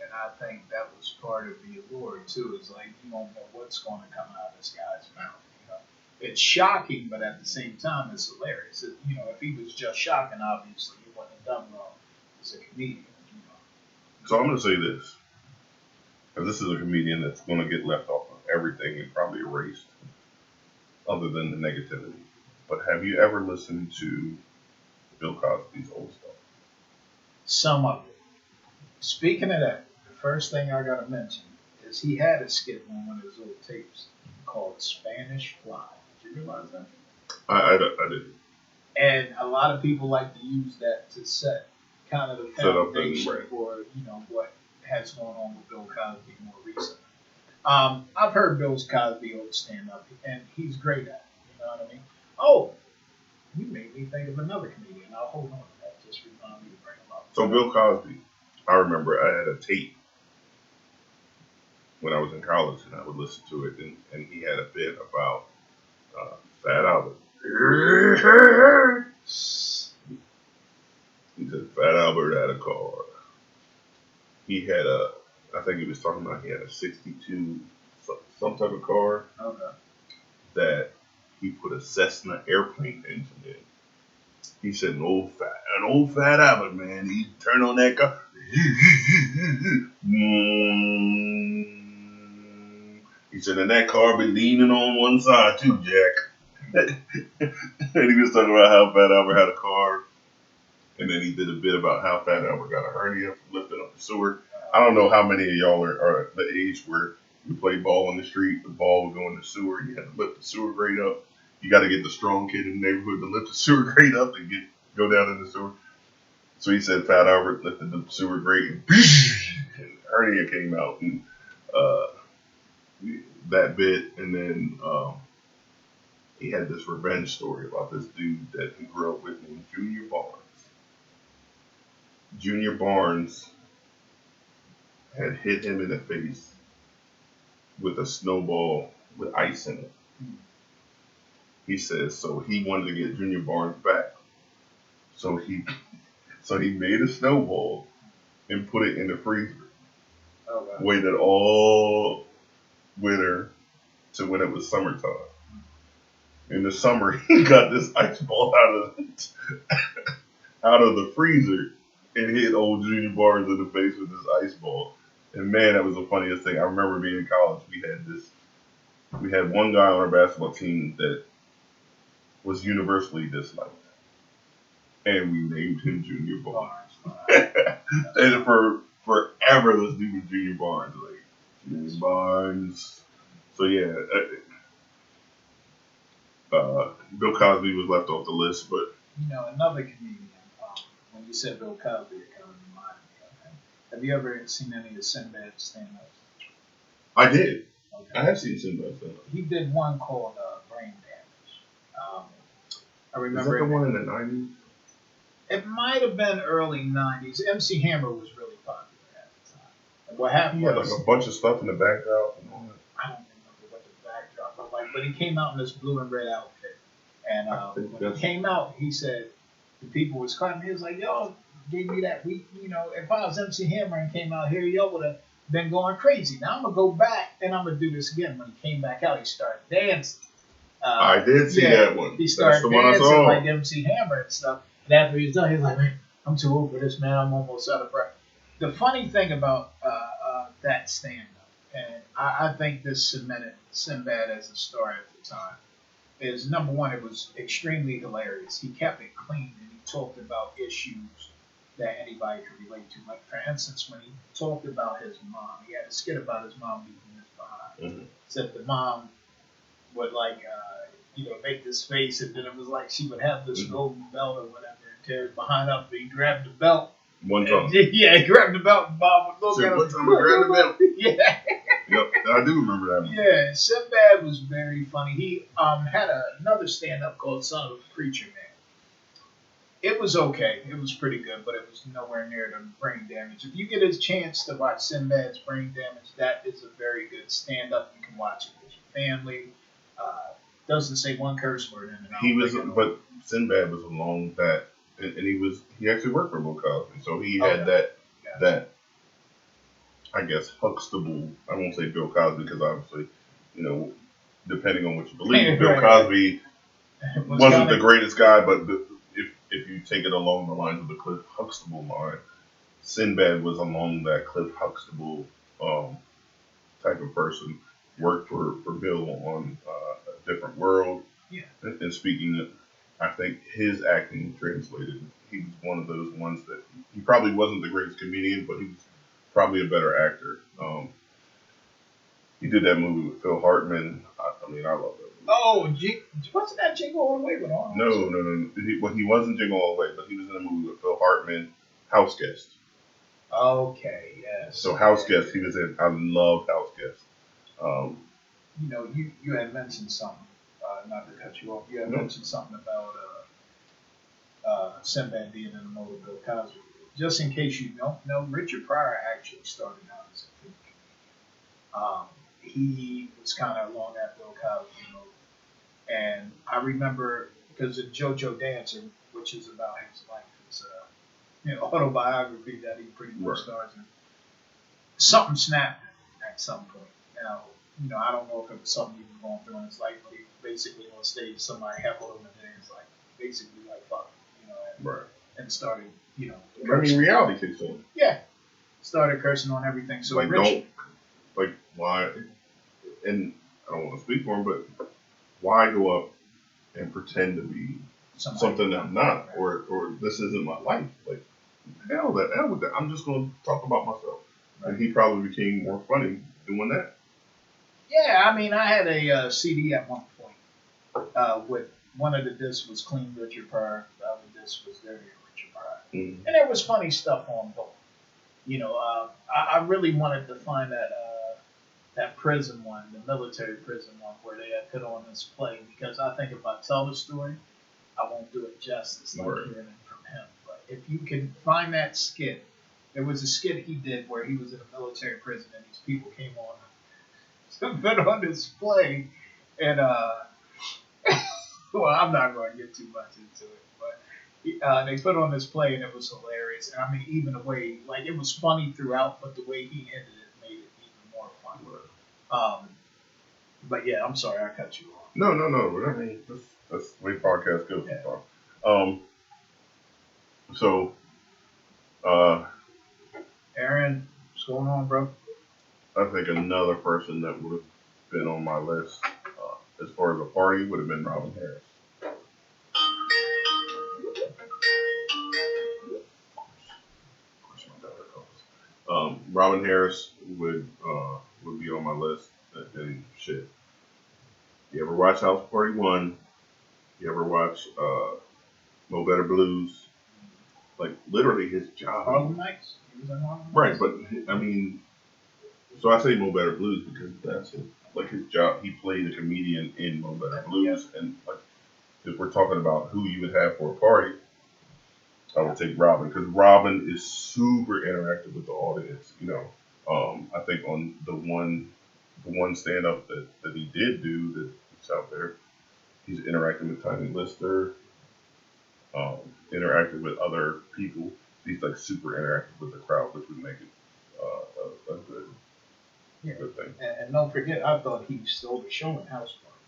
and I think that was part of the allure too. Is like you don't know what's going to come out of this guy's mouth. You know, it's shocking, but at the same time, it's hilarious. You know, if he was just shocking, obviously he wouldn't have done well as a comedian. You know. So I'm going to say this, because this is a comedian that's going to get left off of everything and probably erased, other than the negativity. But have you ever listened to Bill Cosby's old stuff? Some of it. Speaking of that, the first thing I got to mention is he had a skit on one of his old tapes called Spanish Fly. Did you realize that? I didn't. And a lot of people like to use that to set kind of the foundation for, you know, what has gone on with Bill Cosby more recently. I've heard Bill Cosby old stand up, and he's great at it. You know what I mean? Oh, you made me think of another comedian. I'll hold on to that. Just remind me to bring him up. So Bill Cosby, I remember I had a tape when I was in college, and I would listen to it, and he had a bit about Fat Albert. He said Fat Albert had a car. He had I think he was talking about he had a 62, some type of car that he put a Cessna airplane engine in. He said an old fat Albert, man. He turned on that car. He said, and that car been leaning on one side too, Jack. And he was talking about how Fat Albert had a car, and then he did a bit about how Fat Albert got a hernia from lifting up the sewer. I don't know how many of y'all are at the age where you play ball in the street, the ball would go in the sewer, and you had to lift the sewer grate up. You got to get the strong kid in the neighborhood to lift the sewer grate up and go down in the sewer. So he said Fat Albert lifted the sewer grate, and hernia came out, and that bit, and then he had this revenge story about this dude that he grew up with named Junior Barnes. Junior Barnes had hit him in the face with a snowball with ice in it. He says, so he wanted to get Junior Barnes back. So he made a snowball and put it in the freezer. Oh, wow. Waited all winter to when it was summertime. In the summer, he got this ice ball out of the freezer and hit old Junior Barnes in the face with this ice ball. And man, that was the funniest thing. I remember being in college. We had one guy on our basketball team that was universally disliked, and we named him Junior Barnes. And for forever, this dude was Junior Barnes, like Junior Barnes. So yeah, Bill Cosby was left off the list, but You know, another comedian. When you said Bill Cosby, it kind of reminded me of him. Have you ever seen any of Sinbad's stand-ups? I did. Okay. I have seen Sinbad stand up. He did one called Brain Damage. I Is remember that the one in the 90s? it might have been early 90s. MC Hammer was really popular at the time. And what happened He had was, like a bunch of stuff in the background. And all that. I don't remember what the backdrop looked like, but he came out in this blue and red outfit. And I think when that's- he came out, he said, the people was crying. He was like, y'all gave me that. If I was MC Hammer and came out here, y'all would have been going crazy. Now I'm going to go back and I'm going to do this again. When he came back out, he started dancing. I did see that one. He started That's the one I dancing saw. like MC Hammer and stuff. And after he was done, he was like, man, I'm too old for this, man. I'm almost out of breath. The funny thing about that stand-up, and I think this cemented Sinbad as a star at the time, is number one, it was extremely hilarious. He kept it clean and he talked about issues that anybody could relate to. Like, for instance, when he talked about his mom, he had a skit about his mom beating his behind. Mhm. Said the mom would, make this face, and then it was like she would have this golden belt or whatever, and tear his behind up, and he grabbed the belt. One time. Yeah, he grabbed the belt, and Bob would look Said, at him. what time I grabbed the belt? Yeah. Yep, I do remember that one. Yeah, Sinbad was very funny. He had another stand-up called Son of a Preacher Man. It was okay. It was pretty good, but it was nowhere near the Brain Damage. If you get a chance to watch Sinbad's Brain Damage, that is a very good stand-up. You can watch it with your family. Doesn't say one curse word in it. But Sinbad was along that, and he actually worked for Bill Cosby, so he had that. I guess Huxtable. I won't say Bill Cosby because obviously, depending on what you believe, Bill Cosby wasn't the greatest guy, but if you take it along the lines of the Cliff Huxtable line, Sinbad was along that Cliff Huxtable type of person. Worked for Bill on A Different World. Yeah. And speaking, I think his acting translated. He was one of those ones that he probably wasn't the greatest comedian, but he was probably a better actor. He did that movie with Phil Hartman. I love that movie. Oh, wasn't that Jingle All the Way with Arnold? No. He wasn't Jingle All the Way, but he was in a movie with Phil Hartman, House Guest. Okay, yes. So House Guest, he was in. I loved House Guest. You had mentioned something, not to cut you off, you had mentioned something about Sinbad being in the mold of Bill Cosby. Just in case you don't know, Richard Pryor actually started out as a film comedian. He was kind of along that Bill Cosby mode. And I remember, because of JoJo Dancer, which is about his life, it's autobiography that he pretty much stars in, something snapped at some point. Now, I don't know if it was something he was going through in his life, but he basically on stage, somebody heckled him, and then he's like, basically like, fuck, and started, reality kicks in. Yeah. Started cursing on everything. So why? and I don't want to speak for him, but why go up and pretend to be something that I'm not, or this isn't my life? Like, hell with that. I'm just going to talk about myself. Right. And he probably became more funny doing that. Yeah, I mean, I had a CD at one point with one of the discs was Clean Richard Pryor, the other disc was Dirty Richard Pryor. And there was funny stuff on both. You know, I really wanted to find that prison one, the military prison one, where they had put on this play, because I think if I tell the story, I won't do it justice like hearing it from him. But if you can find that skit, there was a skit he did where he was in a military prison and these people came on to put on this play, and well, I'm not going to get too much into it, but they put on this play and it was hilarious. And I mean, even the way, like, it was funny throughout, but the way he ended it made it even more fun. But yeah, I'm sorry I cut you off. No. I mean, that's the way podcast goes. Yeah. So, Aaron, what's going on, bro? I think another person that would have been on my list as far as a party would have been Robin Harris. Robin Harris would be on my list, and shit. You ever watch House Party 1? You ever watch Mo Better Blues? Like, literally his job. Harlem Nights? He was in Harlem Nights? Right, but I mean, so I say Mo Better Blues because that's like his job. He played a comedian in Mo Better Blues, and like, if we're talking about who you would have for a party, I would take Robin, because Robin is super interactive with the audience. You know, I think on the one stand up that he did do that's out there, he's interacting with Tiny Lister, interacting with other people. He's like super interactive with the crowd, which would make it a good thing. And don't forget, I thought he stole the show in House Party.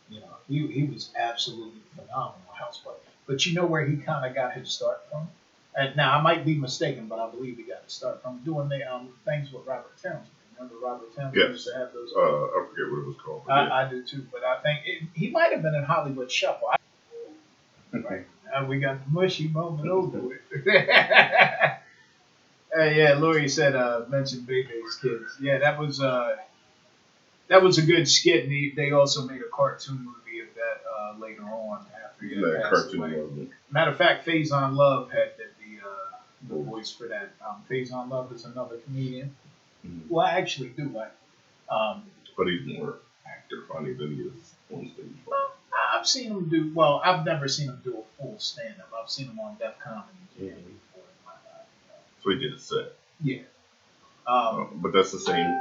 You know, he was absolutely phenomenal in House Party. But you know where he kind of got his start from? And now, I might be mistaken, but I believe he got his start from doing the things with Robert Townsend. Remember Robert Townsend used to have those? I forget what it was called. I do too, but I think he might have been in Hollywood Shuffle. Right. Now we got the mushy moment over with. Yeah, Lori said, mentioned Bebe's Kids. Yeah, that was a good skit. And they also made a cartoon movie of that later on after he had passed away. Matter of fact, Faison Love had the voice for that. Faison Love is another comedian who I actually do like. But he's more actor funny than he is on stage. I've seen him do, well, I've never seen him do a full stand-up. I've seen him on Def Comedy before in my life. So he did a set. Yeah. But that's the same.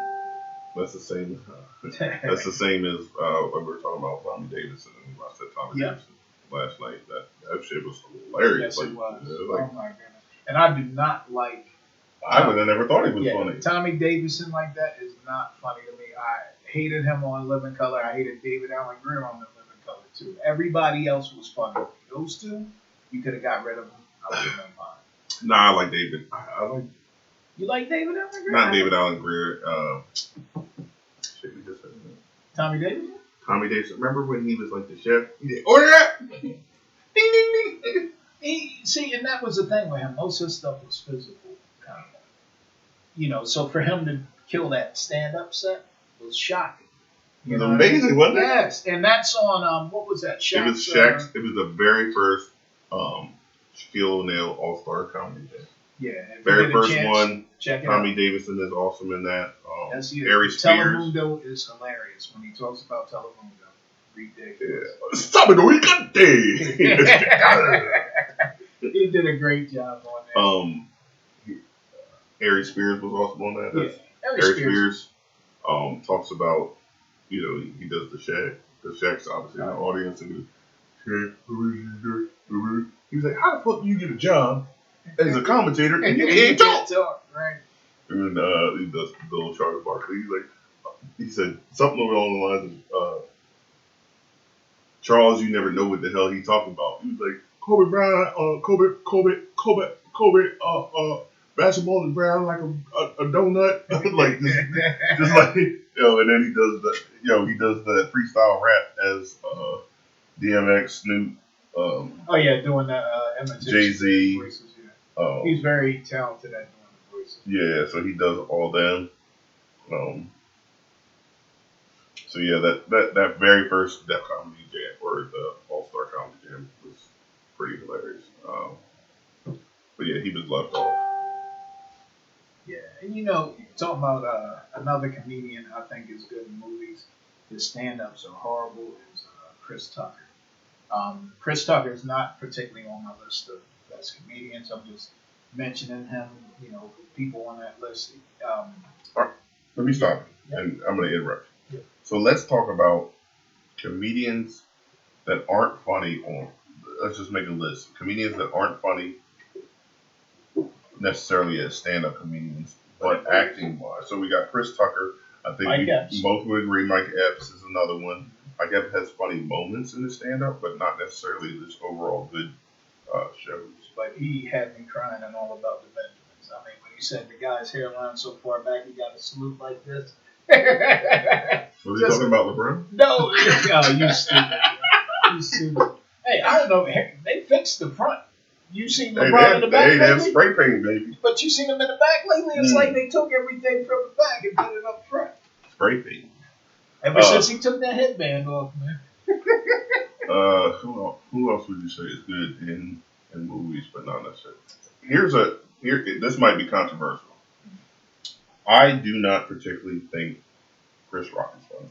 That's the same. That's the same as when we were talking about Tommy Davidson, and I said Tommy Davidson last night. That shit was hilarious. Yes, it was. Oh my goodness! And I do not like. I would have never thought he was funny. Tommy Davidson like that is not funny to me. I hated him on Living Color. I hated David Allen Greer on the Living Color too. Everybody else was funny. Those two, you could have got rid of them. I would have been fine. Nah, I like David. I like. You like David Allen Greer? Not David Allen Greer. Tommy Davidson? Tommy Davidson. Remember when he was like the chef? He did, order that! Ding, ding, ding. See, and that was the thing with him. Most of his stuff was physical, kind of. You know, so for him to kill that stand-up set was shocking. It was amazing, wasn't it? Yes, and that's on, what was that? It was Shaq's, it was the very first Shaquille O'Neal All-Star Comedy Day. Yeah. Very first one. Check it Tommy out. Davidson is awesome in that. Yes, he is. Harry Spears. Telemundo is hilarious when he talks about Telemundo. Ridiculous. Yeah. Sábado y cante. He did a great job on that. Harry Spears was awesome on that. Yeah. Harry Spears talks about, you know, he does the Shaq. The Shaq's obviously in the audience, and he was like, "How the fuck do you get a job as a commentator and you can't talk?" Right. And he does the little Charles Barkley. He's like, he said something along the lines of, Charles, you never know what the hell he talking about. He was like, Kobe Bryant, Kobe, basketball is brown like a donut, like just like And then he does the freestyle rap as DMX, Snoop, Oh yeah, doing the Jay-Z. voices. Yeah. He's very talented at doing the voices. Yeah, so he does all them. So yeah, that very first Def Comedy Jam or the All Star Comedy Jam was pretty hilarious. But yeah, he was left off. Yeah, and talking about another comedian I think is good in movies. His stand-ups are horrible. Is Chris Tucker. Chris Tucker is not particularly on my list of best comedians. I'm just mentioning him. People on that list. All right, let me stop you, and I'm going to interrupt you. Yeah. So let's talk about comedians that aren't funny on. Let's just make a list. Comedians that aren't funny necessarily as stand-up comedians, but acting-wise. So we got Chris Tucker. I think Mike we Epps. both would agree Mike Epps is another one. Mike Epps has funny moments in his stand-up, but not necessarily this overall good shows. But he had me crying and all about the Benjamins. I mean, when he said the guy's hairline so far back, he got a salute like this. Was he talking about LeBron? No, oh, you stupid. You stupid. Hey, I don't know. They fixed the front. You seen LeBron in the back they have lately? spray paint, baby. But you seen him in the back lately? It's like they took everything from the back and put it up front. Spray paint. Ever since he took that headband off, man. Who else would you say is good in movies, but not necessarily? This might be controversial. I do not particularly think Chris Rock is funny.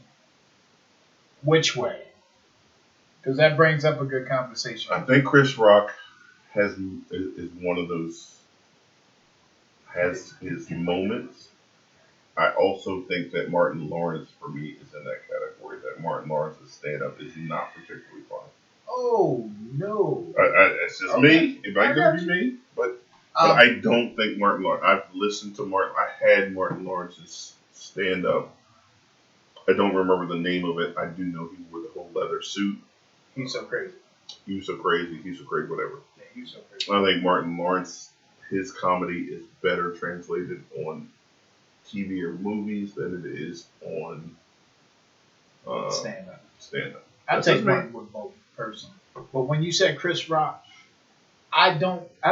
Which way? Because that brings up a good conversation. I think Chris Rock is one of those, has his moments. I also think that Martin Lawrence, for me, is in that category. That Martin Lawrence's stand-up is not particularly funny. Oh, no. It's just me. It might just be me. But I don't think Martin Lawrence. I've listened to Martin. I had Martin Lawrence's stand-up. I don't remember the name of it. I do know he wore the whole leather suit. He's so crazy. He's so crazy, whatever. Yeah, he's so crazy. I think Martin Lawrence, his comedy is better translated on TV or movies than it is on stand-up. I take Martin with both, personally. But when you said Chris Rock, I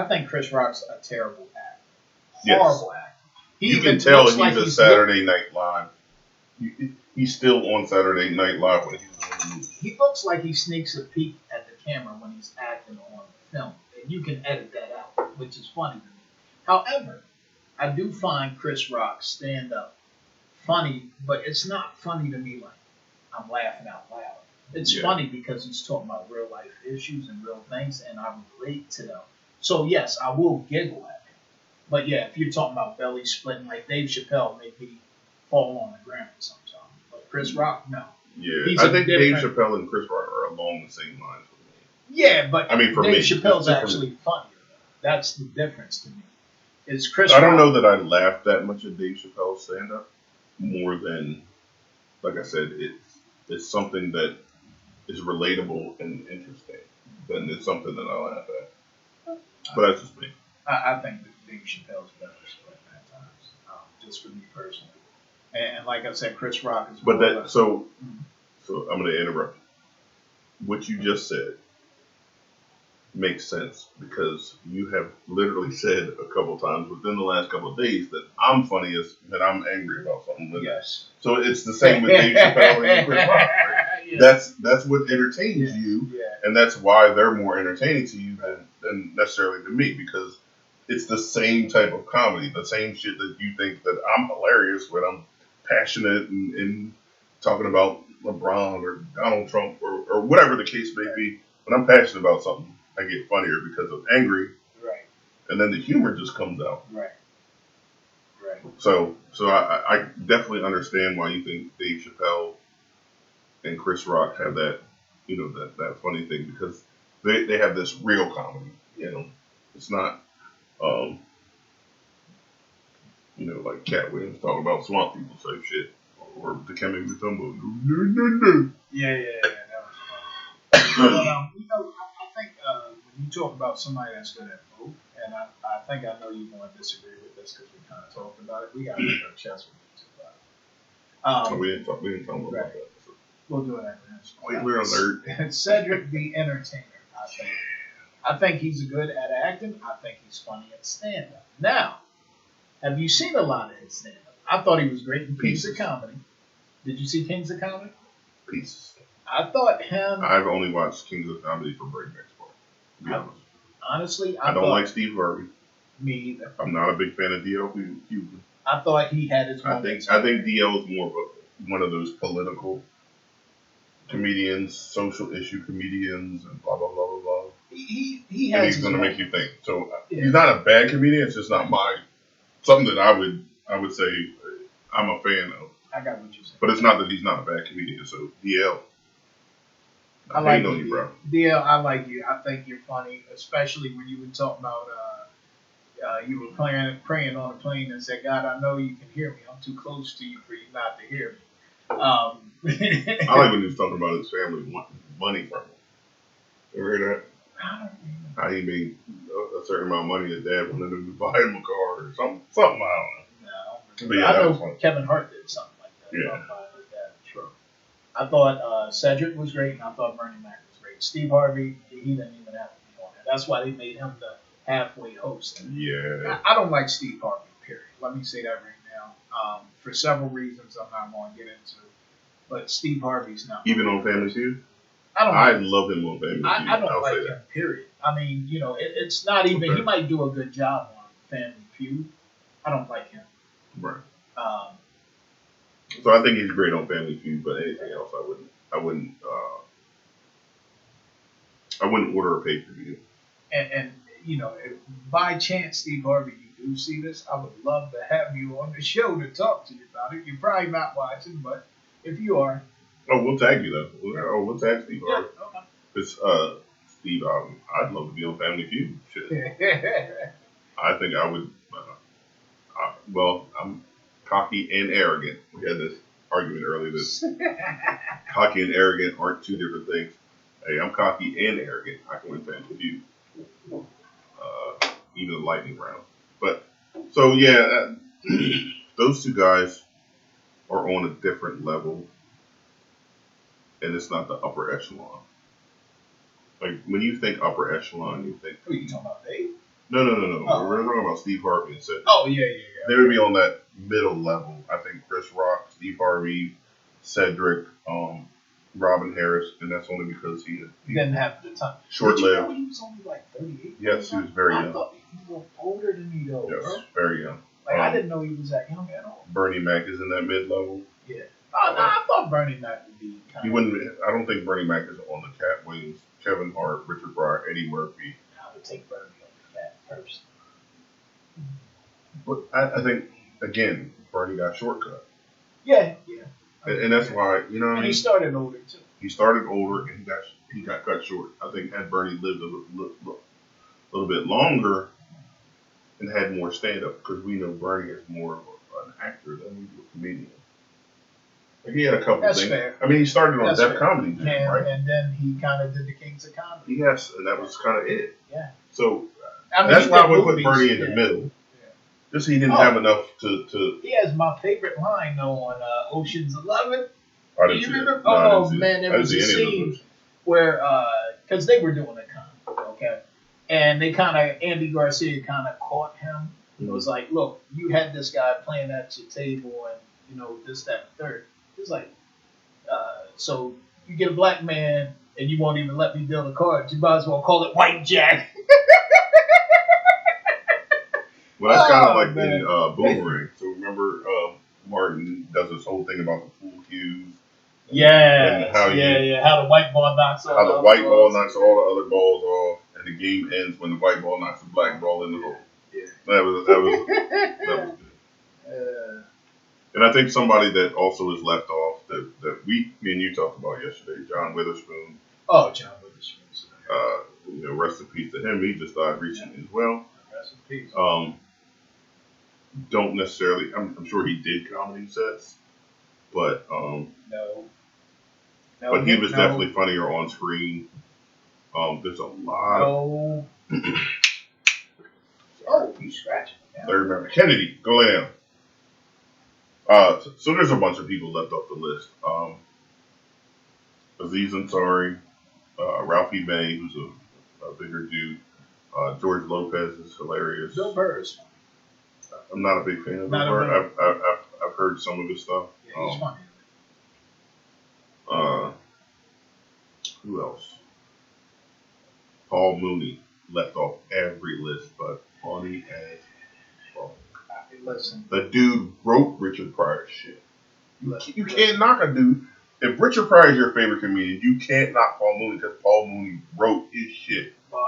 think Chris Rock's a terrible actor. Horrible actor. You can tell he's a Saturday Night Live. He's still on Saturday Night Live when he's doing the movie. He looks like he sneaks a peek at the camera when he's acting on film. And you can edit that out, which is funny to me. However, I do find Chris Rock stand up funny, but it's not funny to me like I'm laughing out loud. It's funny because he's talking about real life issues and real things, and I relate to them. So yes, I will giggle at him. But yeah, if you're talking about belly splitting like Dave Chappelle, make me fall on the ground sometimes. But Chris Rock, no. Yeah, I think Dave Chappelle and Chris Rock are along the same lines with me. Yeah, but I mean, for Dave me, Chappelle's actually funnier. That's the difference to me. It's Chris. I don't know that I laughed that much at Dave Chappelle's stand-up more than, like I said, it's something that is relatable and interesting than it's something that I laugh at. But that's just me. I think that Dave Chappelle's better split at times, just for me personally. And like I said, Chris Rock is. But that so I'm going to interrupt you. What you just said makes sense because you have literally said a couple times within the last couple of days that I'm funniest and I'm angry about something. Yes. So it's the same with Dave Chappelle and Chris Rock. Right? Yeah. That's what entertains you, and that's why they're more entertaining to you than necessarily to me because it's the same type of comedy, the same shit that you think that I'm hilarious when I'm passionate and talking about LeBron or Donald Trump or whatever the case may be. When I'm passionate about something, I get funnier because I'm angry. Right. And then the humor just comes out. Right. Right. So I definitely understand why you think Dave Chappelle and Chris Rock have that, that funny thing because they have this real comedy. It's not, like Cat Williams talking about swamp people type shit or the Dikembe Mutombo. Yeah. That was fun. But, I think when you talk about somebody that's good at both, and I think I know you're going to disagree with this because we kind of talked about it. We got to make our chest with you too. Oh, Um, we didn't talk about right. that. So, We'll do it after this. spoiler alert. Cedric the Entertainer. I think he's good at acting. I think he's funny at stand up. Now, have you seen a lot of his stand up? I thought he was great in Kings of Comedy. Did you see Kings of Comedy? Peace. I thought him. I've only watched Kings of Comedy for Breakneck's part. To be honest. Honestly, I don't like Steve Harvey. Me either. I'm not a big fan of DL Hughley. I thought he had his I moments. think DL is more of one of those political comedians, social issue comedians, and blah blah blah blah blah. He has. And he's his going to make moments. you think. So Yeah. he's not a bad comedian. It's just not something that I would say I'm a fan of. I got what you're saying. But it's not that he's not a bad comedian. So DL, I like on you, bro. DL, I like you. I think you're funny, especially when you were talking about you were praying on a plane and said, "God, I know you can hear me. I'm too close to you for you not to hear me." I like when he was talking about his family wanting money from him. You ever hear that? How he made a certain amount of money his dad wanted him to buy him a car or something. I don't know. No, But yeah, I that know was fun. Kevin Hart did something like that. Yeah. About buying his dad a truck. I thought Cedric was great, and I thought Bernie Mac was great. Steve Harvey, he didn't even have to be on it. That's why they made him the halfway host. Yeah. I don't like Steve Harvey, period. Let me say that right now. For several reasons I'm not going to get into. But Steve Harvey's not. Even on Family Feud? I love him on Family Feud. I don't I'll like say him, that. period. I mean, it's not even. Okay. He might do a good job on Family Feud. I don't like him. Right. Um, So I think he's great on Family Feud, but anything else, I wouldn't order a pay per view. and if by chance, Steve Harvey, you do see this, I would love to have you on the show to talk to you about it. You're probably not watching, but if you are, Oh, we'll tag you though. We'll tag Steve yeah, Harvey. Because Steve, I'd love to be on Family Feud. Shit. okay. I think I would. Well, I'm cocky and arrogant. We had this argument earlier that cocky and arrogant aren't two different things. Hey, I'm cocky and arrogant. I can win Family Feud. Even the lightning round. But so yeah, those two guys are on a different level, and it's not the upper echelon. Like when you think upper echelon, you think Who are you talking about, Dave? no. Oh. We're talking about Steve Harvey and Cedric. Oh yeah. They would be on that middle level. I think Chris Rock, Steve Harvey, Cedric, Robin Harris, and that's only because he Didn't have the time. short-lived. He was only like 38. Yes, he was very I young. thought he was older than me though, Yes, bro. very young. Like I didn't know he was that young at all. Bernie Mac is in that mid level. Yeah. I thought Bernie Mac would be kind He wouldn't. I don't think Bernie Mac is on the Cat Wings. Kevin Hart, Richard Pryor, Eddie Murphy. I would take Bernie on the cat first. But I think again, Bernie got shortcut, Yeah. and that's why you know what I And mean. he started older too. He started older and he got cut short. I think had Bernie lived a little bit longer and had more stand up, because we know Bernie is more of an actor than we do a comedian. Like he had a couple That's things. fair. I mean, he started on That's Def fair. Comedy Jam, right? And then he kind of did the Kings of Comedy. Yes, and that was kind of it. Yeah. So I mean, that's he why I did would put movies, Bernie in the yeah. middle. Yeah. Just he didn't Oh. have enough to. He has my favorite line though on Ocean's 11. I didn't You see remember? it. No, I didn't Oh see it. man, I there didn't was see a any of those scene movies. where because they were doing a con, okay, and they kind of Andy Garcia kind of caught him. It was like, look, you had this guy playing at your table, and this, that, and third. It's like, so you get a black man, and you won't even let me deal the cards. You might as well call it White Jack. Well, that's kind of Oh, like man. in Boomerang. So remember, Martin does this whole thing about the pool cues. Yeah, And how how the white ball knocks off. how the white ball knocks all the other balls off, and the game ends when the white ball knocks the black ball in the hole. Yeah. That was good. And I think somebody that also is left off that me and you talked about yesterday, John Witherspoon. Oh, John Witherspoon. Rest in peace to him. He just died recently as well. Rest in peace. Don't necessarily. I'm sure he did comedy sets, but No, but he was definitely funnier on screen. There's a lot. No. Oh, you scratching. Yeah. Third member Kennedy, go lay down. So there's a bunch of people left off the list. Aziz Ansari, Ralphie May, who's a bigger dude. George Lopez is hilarious. Bill Burr is funny. I'm not a big fan of Bill Not a Burr. big- I've heard some of his stuff. Yeah, he's funny. Uh, who else? Paul Mooney left off every list, but funny as fuck. Listen, The dude wrote Richard Pryor's shit. You listen. can't knock a dude. If Richard Pryor is your favorite comedian, you can't knock Paul Mooney because Paul Mooney wrote his shit. Well,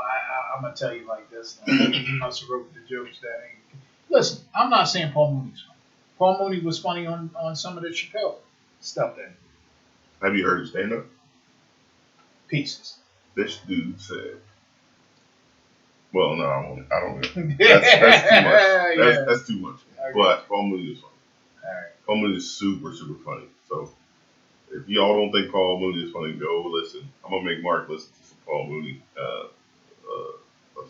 I'm gonna tell you like this. He must have wrote the jokes that ain't. Listen, I'm not saying Paul Mooney's funny. Paul Mooney was funny on some of the Chappelle stuff. That Have you heard his stand up? pieces. This dude said, well, no, I don't. That's too much. Yeah. That's too much. Okay. But Paul Mooney is funny. All right. Paul Mooney is super, super funny. So if y'all don't think Paul Mooney is funny, go listen. I'm gonna make Mark listen to some Paul Mooney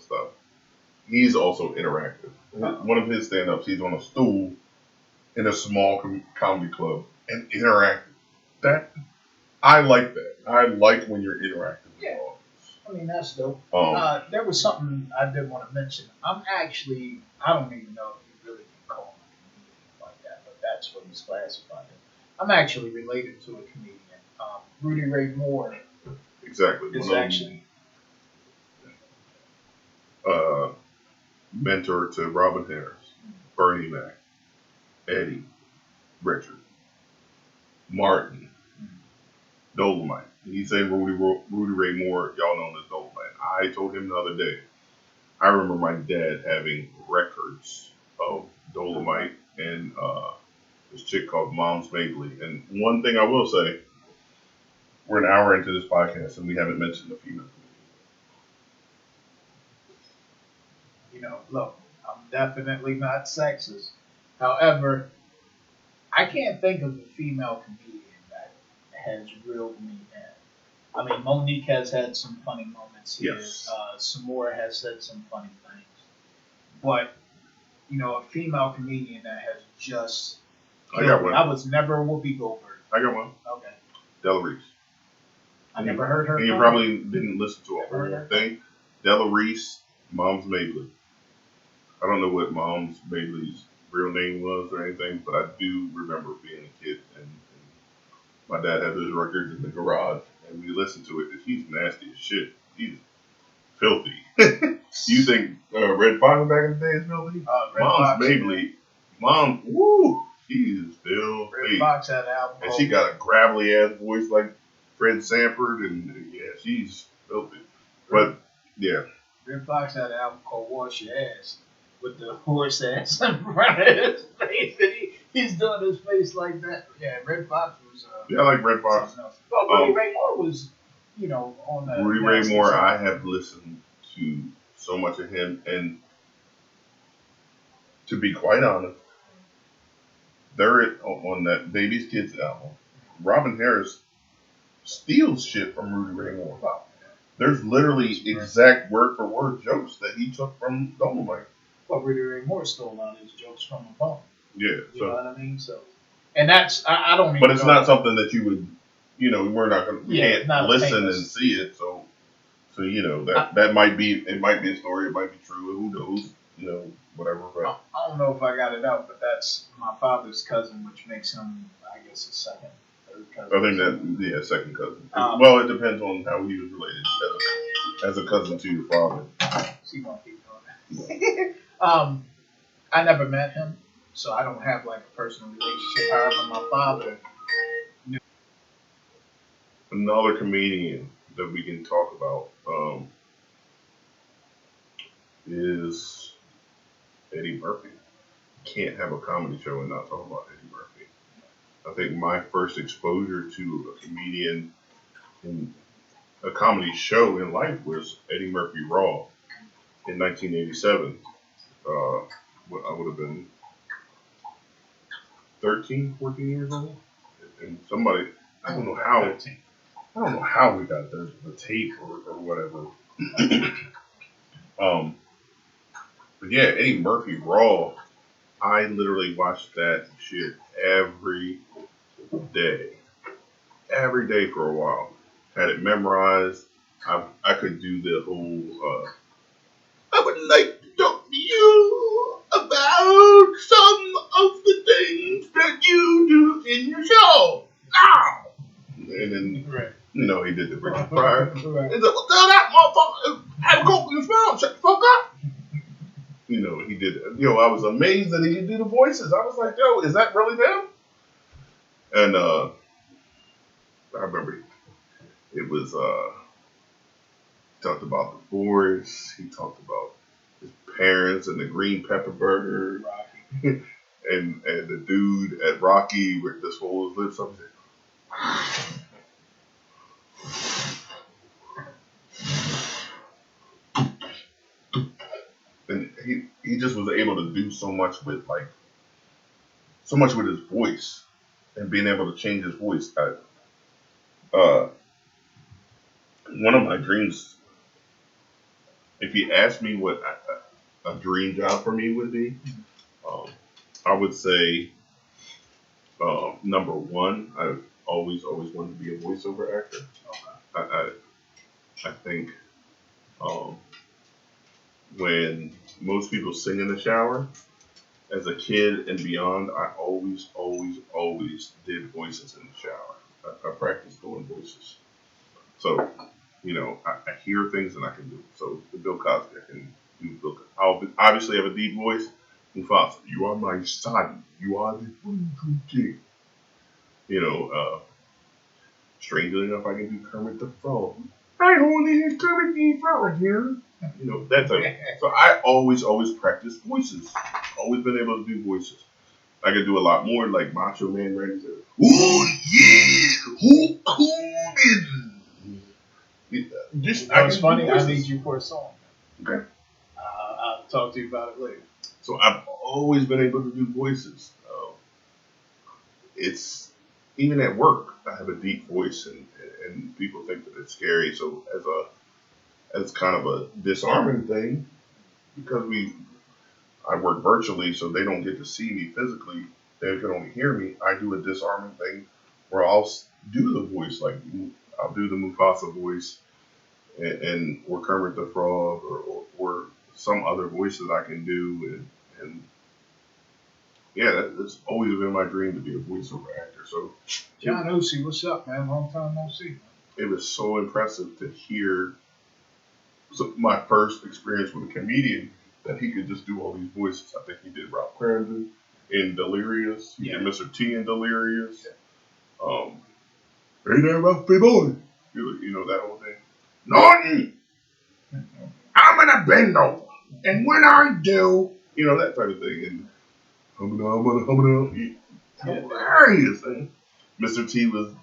stuff. He's also interactive. One of his stand-ups, he's on a stool in a small comedy club and interactive. That I like that. I like when you're interactive. Yeah. I mean, that's dope. There was something I did want to mention. I don't even know if you really can call him a comedian like that, but that's what he's classified as. I'm actually related to a comedian. Rudy Ray Moore Exactly. is actually. Mentor to Robin Harris, Bernie Mac, Eddie, Richard, Martin, Dolomite. He said Rudy Ray Moore, y'all know him as Dolomite. I told him the other day, I remember my dad having records of Dolomite and this chick called Mom's Mabley. And one thing I will say, we're an hour into this podcast and we haven't mentioned the female. Look, I'm definitely not sexist. However, I can't think of a female comedian that has reeled me in. I mean, Monique has had some funny moments here. Yes. Samora has said some funny things. But, a female comedian that has just. I got one. I was never a Whoopi Goldberg. I got one. Okay. Della Reese. I never heard her. And you probably didn't listen to a whole thing. Della Reese, Mom's Mabley. I don't know what Mom's Mabley's real name was or anything, but I do remember being a kid and my dad had those records in the garage and we listened to it. And she's nasty as shit. She's filthy. You think Red Fox back in the day is filthy? Mom's Mabley, woo, she is filthy. Red Fox had an album. And she got a gravelly ass voice like Fred Sanford, and yeah, she's filthy. But yeah. Red Fox had an album called Wash Your Ass with the horse ass in front of his face, and he's doing his face like that. Yeah, Red Fox was. Yeah, I like Red Fox. But Rudy Ray Moore was, on the. Rudy Ray Moore, I have listened to so much of him, and to be quite honest, there on that Baby's Kids album, Robin Harris steals shit from Rudy Ray Moore. There's literally exact word for word jokes that he took from Dolomite. Well, Rudy Ray Moore stole a lot of his jokes from a poem. Yeah. You know what I mean? So, and that's, I don't even But it's know. not something that you would, we're not going to, we can't listen famous. and see it. So that might be, it might be a story, it might be true, who knows, whatever. But I don't know if I got it out, but that's my father's cousin, which makes him, I guess, a second, third cousin. I think that, second cousin. Well, it depends on how he was related as a cousin to your father. So you won't keep doing that. I never met him, so I don't have like a personal relationship. However, my father knew. Another comedian that we can talk about is Eddie Murphy. Can't have a comedy show and not talk about Eddie Murphy. I think my first exposure to a comedian in a comedy show in life was Eddie Murphy Raw in 1987. I would have been 13, 14 years old. And somebody, I don't know how we got the tape or whatever. But yeah, Eddie Murphy Raw I literally watched that shit day, every day for a while. Had it memorized. I could do the whole. I would like to talk to you about some of the things that you do in your show now. And then Right. he did the Richard Pryor. Right. He said, "Well, tell that motherfucker have coke in his mouth. Shut the fuck up." He did. I was amazed that he could do the voices. I was like, "Yo, is that really them?" And I remember it was talked about divorce. He talked about his parents and the green pepper burger, Rocky. and the dude at Rocky with this whole his lips up. And he just was able to do so much with his voice and being able to change his voice. One of my dreams, if you asked me what a dream job for me would be, um, I would say number one, I've always wanted to be a voiceover actor. I think um, when most people sing in the shower, as a kid and beyond, I always did voices in the shower. I practiced doing voices. So, I hear things and I can do it. So, the Bill Cosby, I can do Bill Cosby. I'll obviously have a deep voice. Mufasa, you are my son. You are the one true king. Strangely enough, I can do Kermit the Frog. I only hear Kermit the Frog here. That type of. So I always practice voices. Always been able to do voices. I could do a lot more, like Macho Man Randy said. Oh yeah, Hulk Hogan. It's funny. I need you for a song. Okay. I'll talk to you about it later. So I've always been able to do voices. It's even at work. I have a deep voice, and people think that it's scary. So as kind of a disarming thing, because I work virtually, so they don't get to see me physically. They can only hear me. I do a disarming thing where I'll do the voice, like I'll do the Mufasa voice, or Kermit the Frog, or some other voices I can do, and yeah, that's always been my dream to be a voiceover actor. So, John Osi, what's up, man? Long time no see. It was so impressive to hear my first experience with a comedian that he could just do all these voices. I think he did Ralph Cramden in Delirious. He did Mr. T in Delirious. Hey there, Ralphie boy. That whole thing. Norton, I'm gonna bend over, and when I do, that type of thing. And hilarious thing. Mr. T was.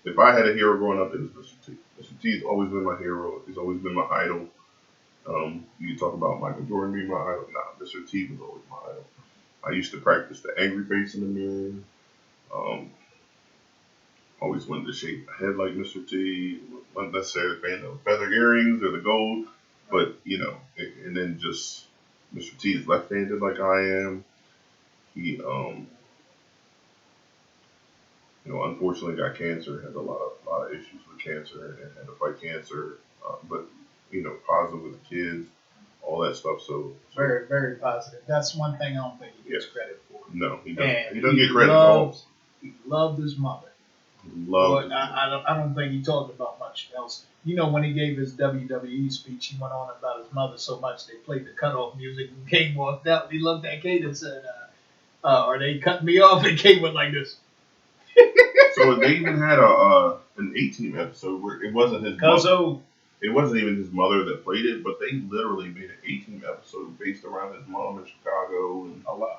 If I had a hero growing up, it was Mr. T. Mr. T has always been my hero. He's always been my idol. You talk about Michael Jordan being my idol. Nah, Mr. T was always my idol. I used to practice the angry face in the mirror. Always wanted to shape my head like Mr. T. Wasn't necessarily a fan of feather earrings or the gold, but and then just Mr. T is left-handed like I am. He unfortunately got cancer. Had a lot of issues with cancer and had to fight cancer. But positive with the kids, all that stuff. So very, very positive. That's one thing I don't think he gets credit for. No, he doesn't. He doesn't get credit at all. He loved his mother. I don't think he talked about much else. When he gave his WWE speech, he went on about his mother so much they played the cutoff music and Kane walked out. He looked at Kane and said, "Are they cutting me off?" And Kane went like this. So they even had an 18 episode where it wasn't his mother. It wasn't even his mother that played it, but they literally made an 18 episode based around his mom in Chicago,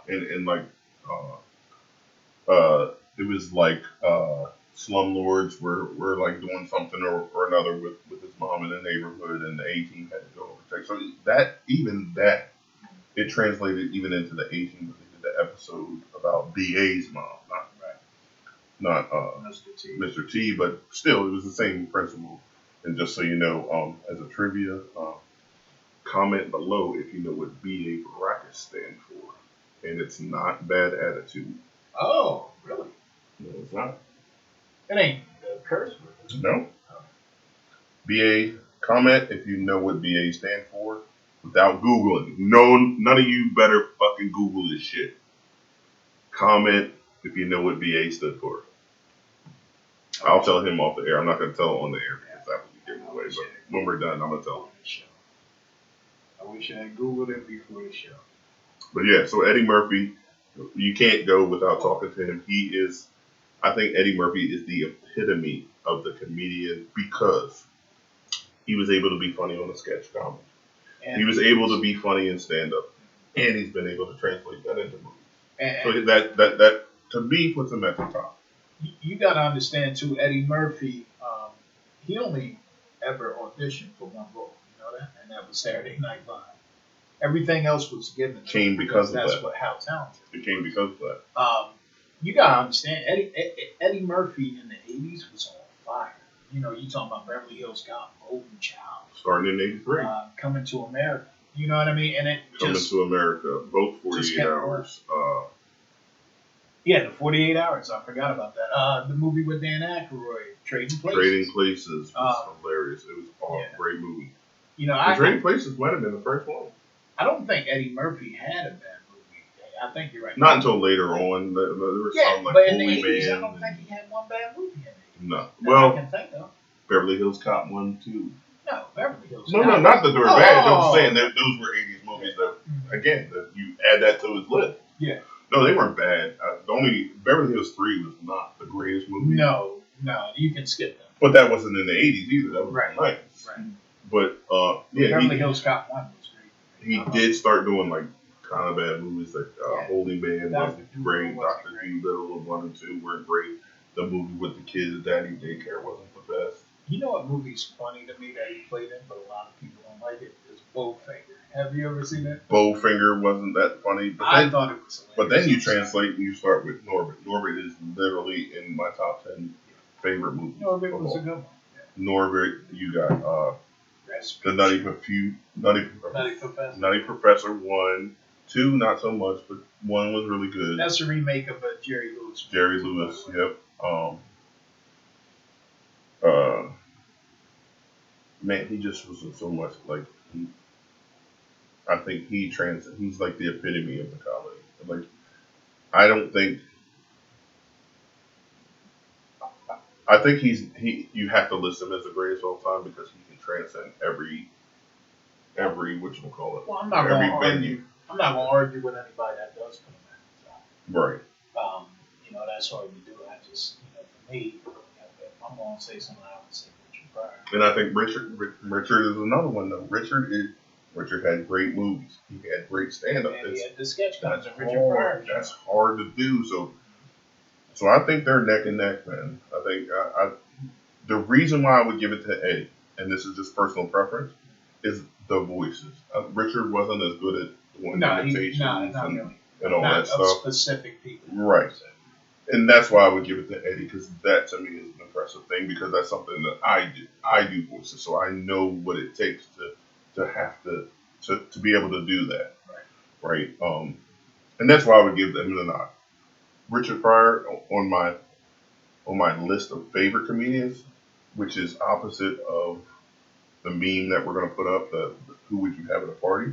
and like it was like slumlords were like doing something or another with his mom in the neighborhood, and the A-Team had to go and protect. So that it translated even into the A-Team. They did the episode about BA's mom, not Mr. T, but still it was the same principle. And just so you know, as a trivia, comment below if you know what BA for Baracus stand for. and it's not bad attitude. Oh, really? No, it's not. It ain't a curse word. No. BA, comment if you know what BA stand for without Googling. No, none of you better fucking Google this shit. Comment if you know what BA stood for. I'll tell him off the air. I'm not going to tell him on the air because that would be giving away. But when we're done, I'm going to tell him. I wish I had Googled it before the show. But yeah, so Eddie Murphy, you can't go without talking to him. He is, I think Eddie Murphy is the epitome of the comedian because he was able to be funny on a sketch comedy. And He was able to be funny in stand up, and he's been able to translate that into movies. So and that to me puts him at the top. you got to understand too, Eddie Murphy. He only ever auditioned for one role, you know that, and that was Saturday Night Live. Everything else was given to Came him because of that's that. what how talented. It came because of that. You gotta understand, Eddie Murphy in the '80s was on fire. You know, you talking about Beverly Hills Cop, Golden Child, Starting in '83. Coming to America. You know what I mean? And it Coming just to America, both just 48 kept hours. yeah, the 48 Hours. I forgot about that. The movie with Dan Aykroyd, Trading Places. Trading Places was hilarious. It was a Yeah. great movie. You know, And Trading Places might have been the first one. I don't think Eddie Murphy had a bad movie. I think you're right. Not until later on. There were Yeah, some like but in the Holy 80s, Man. I don't think he had one bad movie in it. No. That Well, I can think of. Beverly Hills Cop 1, 2. No, Beverly Hills. No, Cop. not that they were bad. I'm just Oh. saying that those were 80s movies that, again, that you add that to his list. Yeah. No, they weren't bad. The only Beverly Hills 3 was not the greatest movie. No, you can skip them. But that wasn't in the 80s either. That was Right. in the 90s. Right. But, yeah, Beverly Hills Cop 1 was great. he did start doing, like, kind of bad movies. Like, Holy Man Dr. wasn't great. Dolittle wasn't Dr. great. Dolittle 1 and 2 weren't great. The movie with the kids, Daddy Daycare, wasn't the best. You know what movie's funny to me that he played in, but a lot of people don't like it? Is Bowfinger. Have you ever seen it? Bowfinger wasn't that funny. But I then, thought it was hilarious. but then you translate and you start with Norbit. Norbit is literally in my top 10 favorite movies. Norbit of was all. a good one. Norbit, you got Recipe. the Nutty Professor 1, 2 not so much, but 1 was really good. That's a remake of a Jerry Lewis. Jerry Lewis, yep. Man, he just was in so much like. I think he's like the epitome of the comedy. Like, I don't think. I think you have to list him as the greatest of all time because he can transcend every whatchamacallit, Well, I'm not every going to venue. argue. I'm not going to argue with anybody that does put him at the top. Right. You know, that's hard to do. I just, you know, for me, if I'm going to say something, I would say Richard Pryor. And I think Richard is another one though. Richard had great movies. He had great stand-up. And he had the sketch comes That's of Richard Pryor. That's hard to do. So I think they're neck and neck, man. I think the reason why I would give it to Eddie, and this is just personal preference, is the voices. Richard wasn't as good at doing imitations not really. and all Not that stuff. Specific people. Right. And that's why I would give it to Eddie, because that to me is an impressive thing, because that's something that I do. I do voices, so I know what it takes to have to be able to do that. Right. And that's why I would give them the nod. Richard Pryor on my list of favorite comedians, which is opposite of the meme that we're going to put up, the who would you have at a party.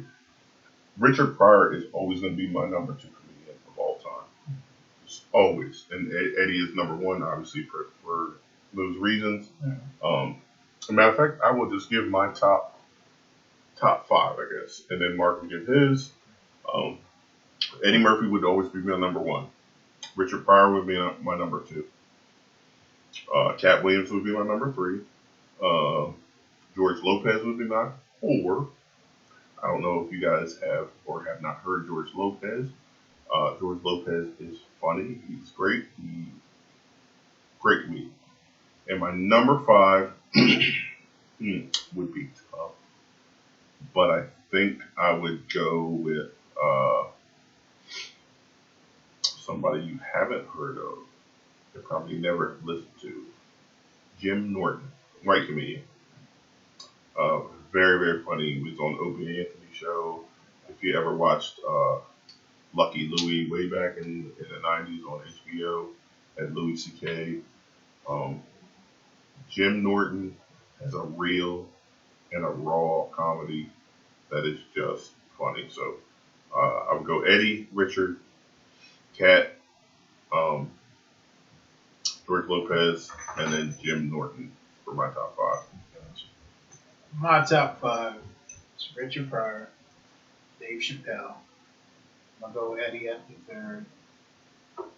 Richard Pryor is always going to be my number 2 comedian of all time. Just always. And Eddie is number 1, obviously, for those reasons. As a matter of fact, I will just give my top 5, I guess. And then Mark will give his. Eddie Murphy would always be my number 1. Richard Pryor would be my number 2. Cat Williams would be my number 3. George Lopez would be my 4. I don't know if you guys have or have not heard George Lopez. George Lopez is funny. He's great. Great comedian. And my number 5 would be tough. But I think I would go with somebody you haven't heard of. You probably never listened to. Jim Norton, white comedian. Very, very funny. He was on the Opie and Anthony show. If you ever watched Lucky Louie way back in the 90s on HBO at Louis C.K. Um, Jim Norton has a real and a raw comedy that is just funny. So I would go Eddie, Richard, Cat, um, George Lopez, and then Jim Norton for my top five. My top five is Richard Pryor, Dave Chappelle. I'm gonna go Eddie at the third.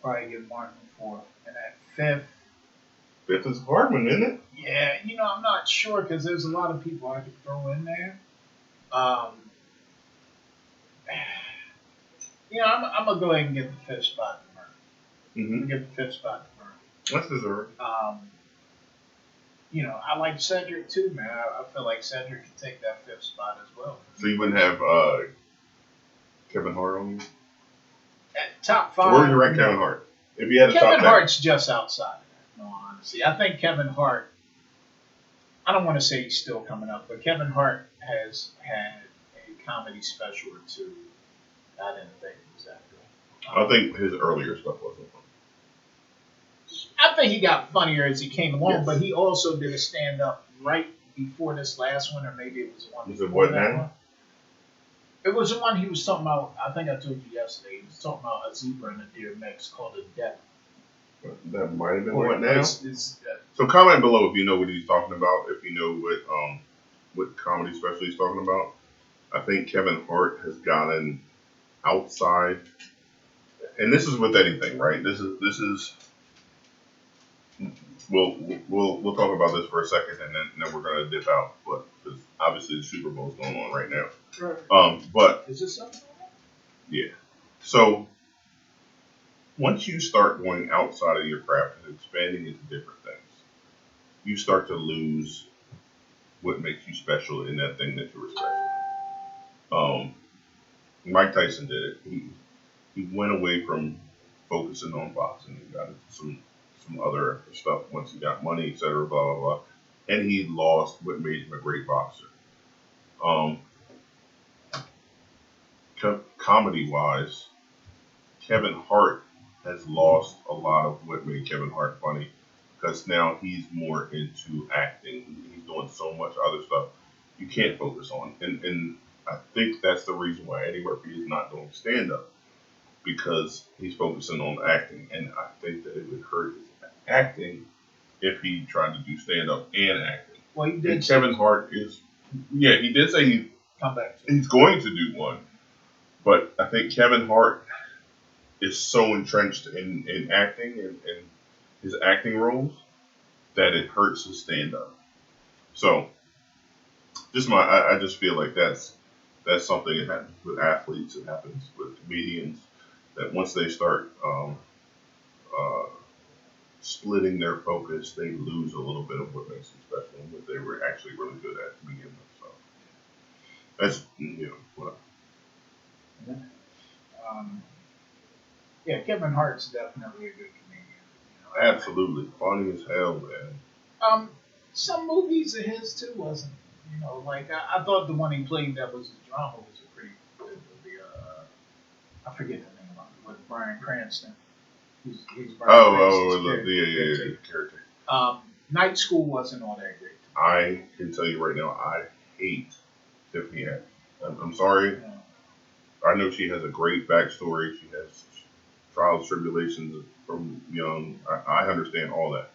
Probably get Martin fourth, and at fifth. Fifth is Hardman, isn't it? Yeah, I'm not sure because there's a lot of people I could throw in there. Um, I'm gonna go ahead and get the fifth spot to Murray. I'm Mm-hmm. gonna get the fifth spot to Murray. That's deserved. I like Cedric too, man. I feel like Cedric could take that fifth spot as well. So you wouldn't have Kevin Hart on you? At top So five. where would you rank Kevin Hart? If you had a top Kevin 10. Hart's just outside of that, no honesty. I think Kevin Hart, I don't want to say he's still coming up, but Kevin Hart has had a comedy special or two. I didn't think it was that good. I think his earlier stuff wasn't fun. I think he got funnier as he came along, Yes. but he also did a stand up right before this last one, or maybe it was the one Was it before What that Now? one. It was the one he was talking about. I think I told you yesterday. He was talking about a zebra and a deer mix called a death. That might have been Or What Now? it's, So comment below if you know what he's talking about, if you know what comedy special he's talking about. I think Kevin Hart has gotten outside, and this is with anything, right? This is we'll talk about this for a second, and then we're gonna dip out, but because obviously the Super Bowl is going on right now. But Is this something? yeah, so once you start going outside of your craft and expanding into different things, you start to lose what makes you special in that thing that you were special. Mike Tyson did it. He went away from focusing on boxing and got into some other stuff once he got money, et cetera, blah blah blah. And he lost what made him a great boxer. Comedy wise, Kevin Hart has lost a lot of what made Kevin Hart funny because now he's more into acting. He's doing so much other stuff you can't focus on. And I think that's the reason why Eddie Murphy is not doing stand up because he's focusing on acting. And I think that it would hurt his acting if he tried to do stand up and acting. Well, he did. And Kevin Hart is, yeah, he did say Come back. he's going to do one. But I think Kevin Hart is so entrenched in acting and his acting roles that it hurts his stand up. So I just feel like that's something that happens with athletes, it happens with comedians, that once they start splitting their focus, they lose a little bit of what makes them special and what they were actually really good at to begin with. So that's whatever. Yeah, Kevin Hart's definitely a good comedian. Absolutely funny as hell, man. Some movies of his too wasn't. Like I thought the one he played that was a drama was a pretty good movie. I forget the name of it, with Bryan Cranston. He's Bryan Cranston's Yeah, character. Night School wasn't all that great. I can tell you right now, I hate Tiffany Haddish. I'm sorry. Yeah. I know she has a great backstory. She has trials, tribulations from young. I understand all that.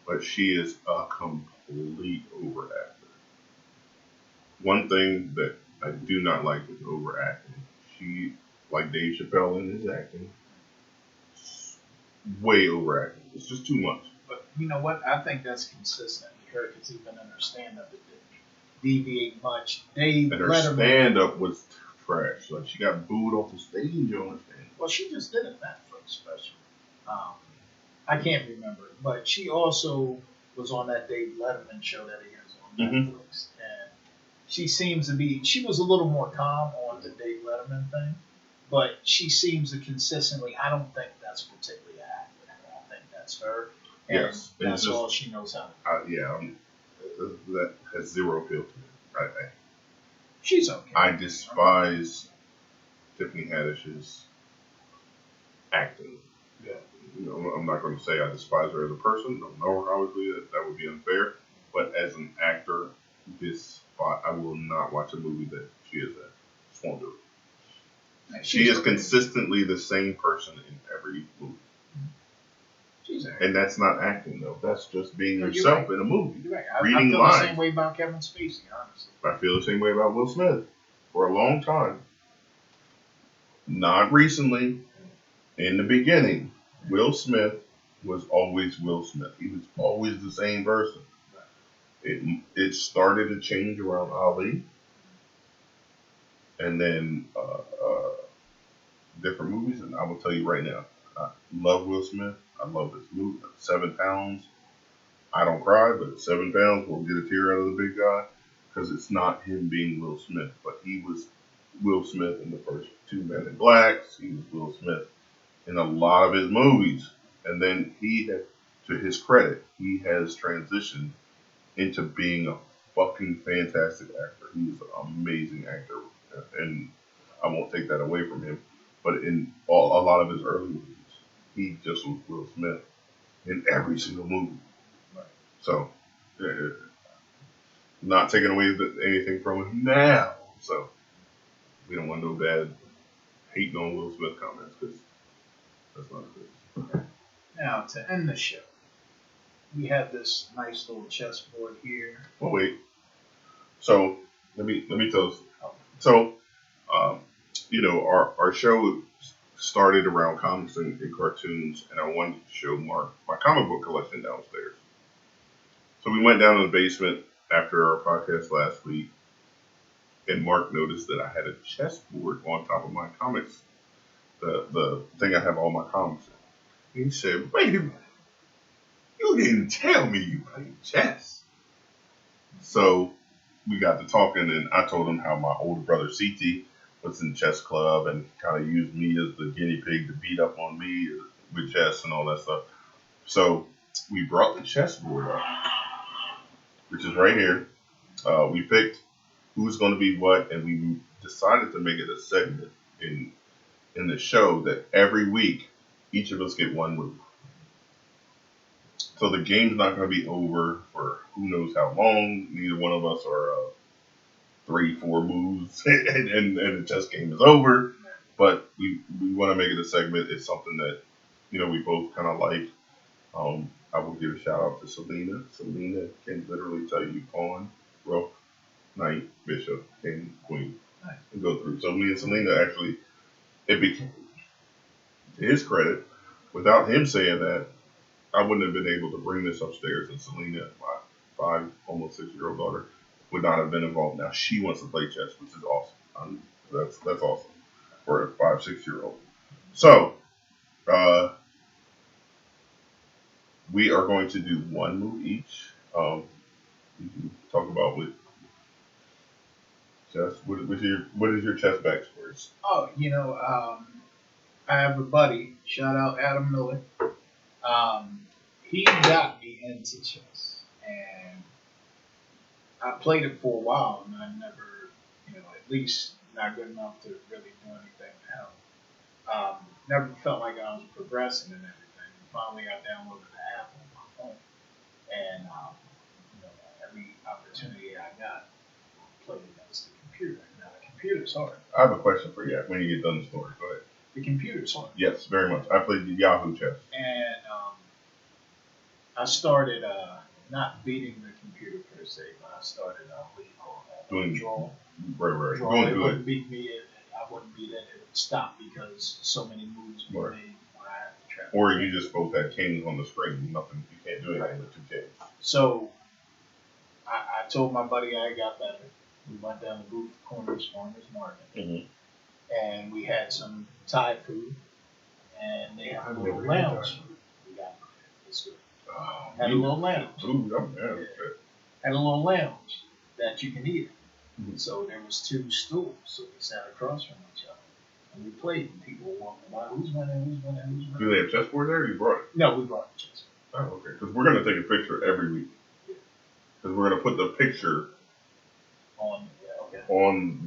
But she is a complete overactor. One thing that I do not like is overacting. She, like Dave Chappelle in his acting, way overacting. It's just too much. But you know what? I think that's consistent. Because even in her stand-up, it didn't deviate much. Dave And her Letterman. stand-up was trash. Like, she got booed off the stage on her stand-up. Well, she just did a Netflix special. I can't remember, but she also was on that Dave Letterman show that he has on Netflix, and she was a little more calm on the Dave Letterman thing, but she seems to consistently. I don't think that's particularly accurate. I think that's her, and Yes, that's all she knows how to do. That has zero appeal to me. She's okay. I despise Tiffany Haddish's acting. Yeah. You know, I'm not going to say I despise her as a person. Don't know her, obviously. That would be unfair. But as an actor, I will not watch a movie that she is in. Just won't do it. She is consistently the same person in every movie. And that's not acting, though. That's just being yourself in a movie. You're right. Reading I feel lines. the same way about Kevin Spacey, honestly. I feel the same way about Will Smith. For a long time. Not recently. In the beginning, Will Smith was always Will Smith. He was always the same person. It started to change around Ali. And then different movies. And I will tell you right now, I love Will Smith. I love this movie. 7 Pounds. I don't cry, but 7 Pounds will get a tear out of the big guy because it's not him being Will Smith, but he was Will Smith in the first 2 Men in Blacks. He was Will Smith in a lot of his movies, and then to his credit, he has transitioned into being a fucking fantastic actor. He's an amazing actor, and I won't take that away from him. But in a lot of his early movies, he just was Will Smith in every single movie. So, not taking away anything from him now. So, we don't want no bad hating on Will Smith comments because that's not good. Now, to end the show, we have this nice little chessboard here. Oh wait. So let me tell you. So, you know, our show started around comics and cartoons, and I wanted to show Mark my comic book collection downstairs. So we went down to the basement after our podcast last week, and Mark noticed that I had a chessboard on top of my comics, the thing I have all my comics in. He said, "Wait a minute, you didn't tell me you played chess." So we got to talking, and I told him how my older brother CT was in chess club and kind of used me as the guinea pig to beat up on me with chess and all that stuff. So we brought the chessboard up, which is right here. We picked who's going to be what, and we decided to make it a segment in the show that every week each of us get one move. So the game's not going to be over for who knows how long. Neither one of us are 3-4 moves, and the chess game is over. But we want to make it a segment. It's something that, you know, we both kind of like. I will give a shout out to Selena. Selena can literally tell you pawn, rook, knight, bishop, king, queen, and go through. So me and Selena actually, it became, to his credit, without him saying that, I wouldn't have been able to bring this upstairs, and Selena, my 5, almost 6-year-old daughter, would not have been involved. Now she wants to play chess, which is awesome. That's awesome for a 5-6-year-old. So we are going to do one move each. You can talk about with chess. What is your chess backstory? Oh, I have a buddy. Shout out Adam Miller. He got me into chess, and I played it for a while, and I never, at least not good enough to really do anything to help. Never felt like I was progressing and everything. And finally, I downloaded the app on my phone, and every opportunity I got, I played against the computer. Now the computer's hard. I have a question for you when you get done the story. Go ahead. The computer's hard. Yes, very much. I played the Yahoo chess. And I started not beating the computer per se, but I started what do you call that? Doing draw. Right. Draw. Doing It good. wouldn't beat me. I wouldn't beat it. It would stop because so many moves were made when I had to travel. Or you just both had kings on the screen. Nothing. You can't do anything with 2 kings. So I told my buddy I got better. We went down to Booth Corners Farmers Market, and we had some Thai food, and they had a little lounge. We got it's good. Had a little lounge. Had a little lounge that you can eat in. So there was 2 stools, so we sat across from each other, and we played. And people were walking by, who's winning? Do they have chessboard there, or you brought it? No, we brought the chessboard. Oh, okay. Because we're gonna take a picture every week. Because we're gonna put the picture on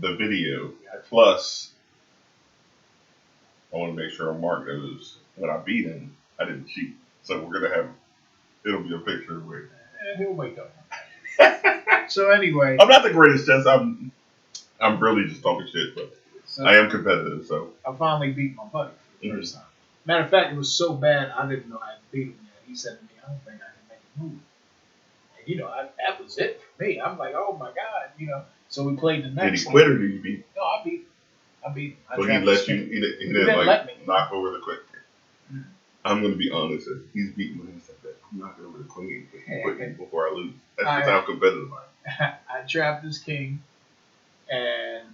the video plus want to make sure Mark knows when I beat him, I didn't cheat. So we're gonna have it'll be a picture of it. And he'll wake up. So anyway, I'm not the greatest chess. I'm really just talking shit, but so I am competitive. So I finally beat my buddy for the first time. Matter of fact, it was so bad I didn't know I had beat him yet. He said to me, "I don't think I can make a move." And that was it for me. I'm like, "Oh my god," So we played the next. did he quit or did you beat? No, I beat. Him. So he let you. He didn't let me knock over the queen. Mm. I'm gonna be honest. If he's beating me, he said that I'm knocking over the queen. He quit me before I lose. That's just how competitive I am. I trapped his king, and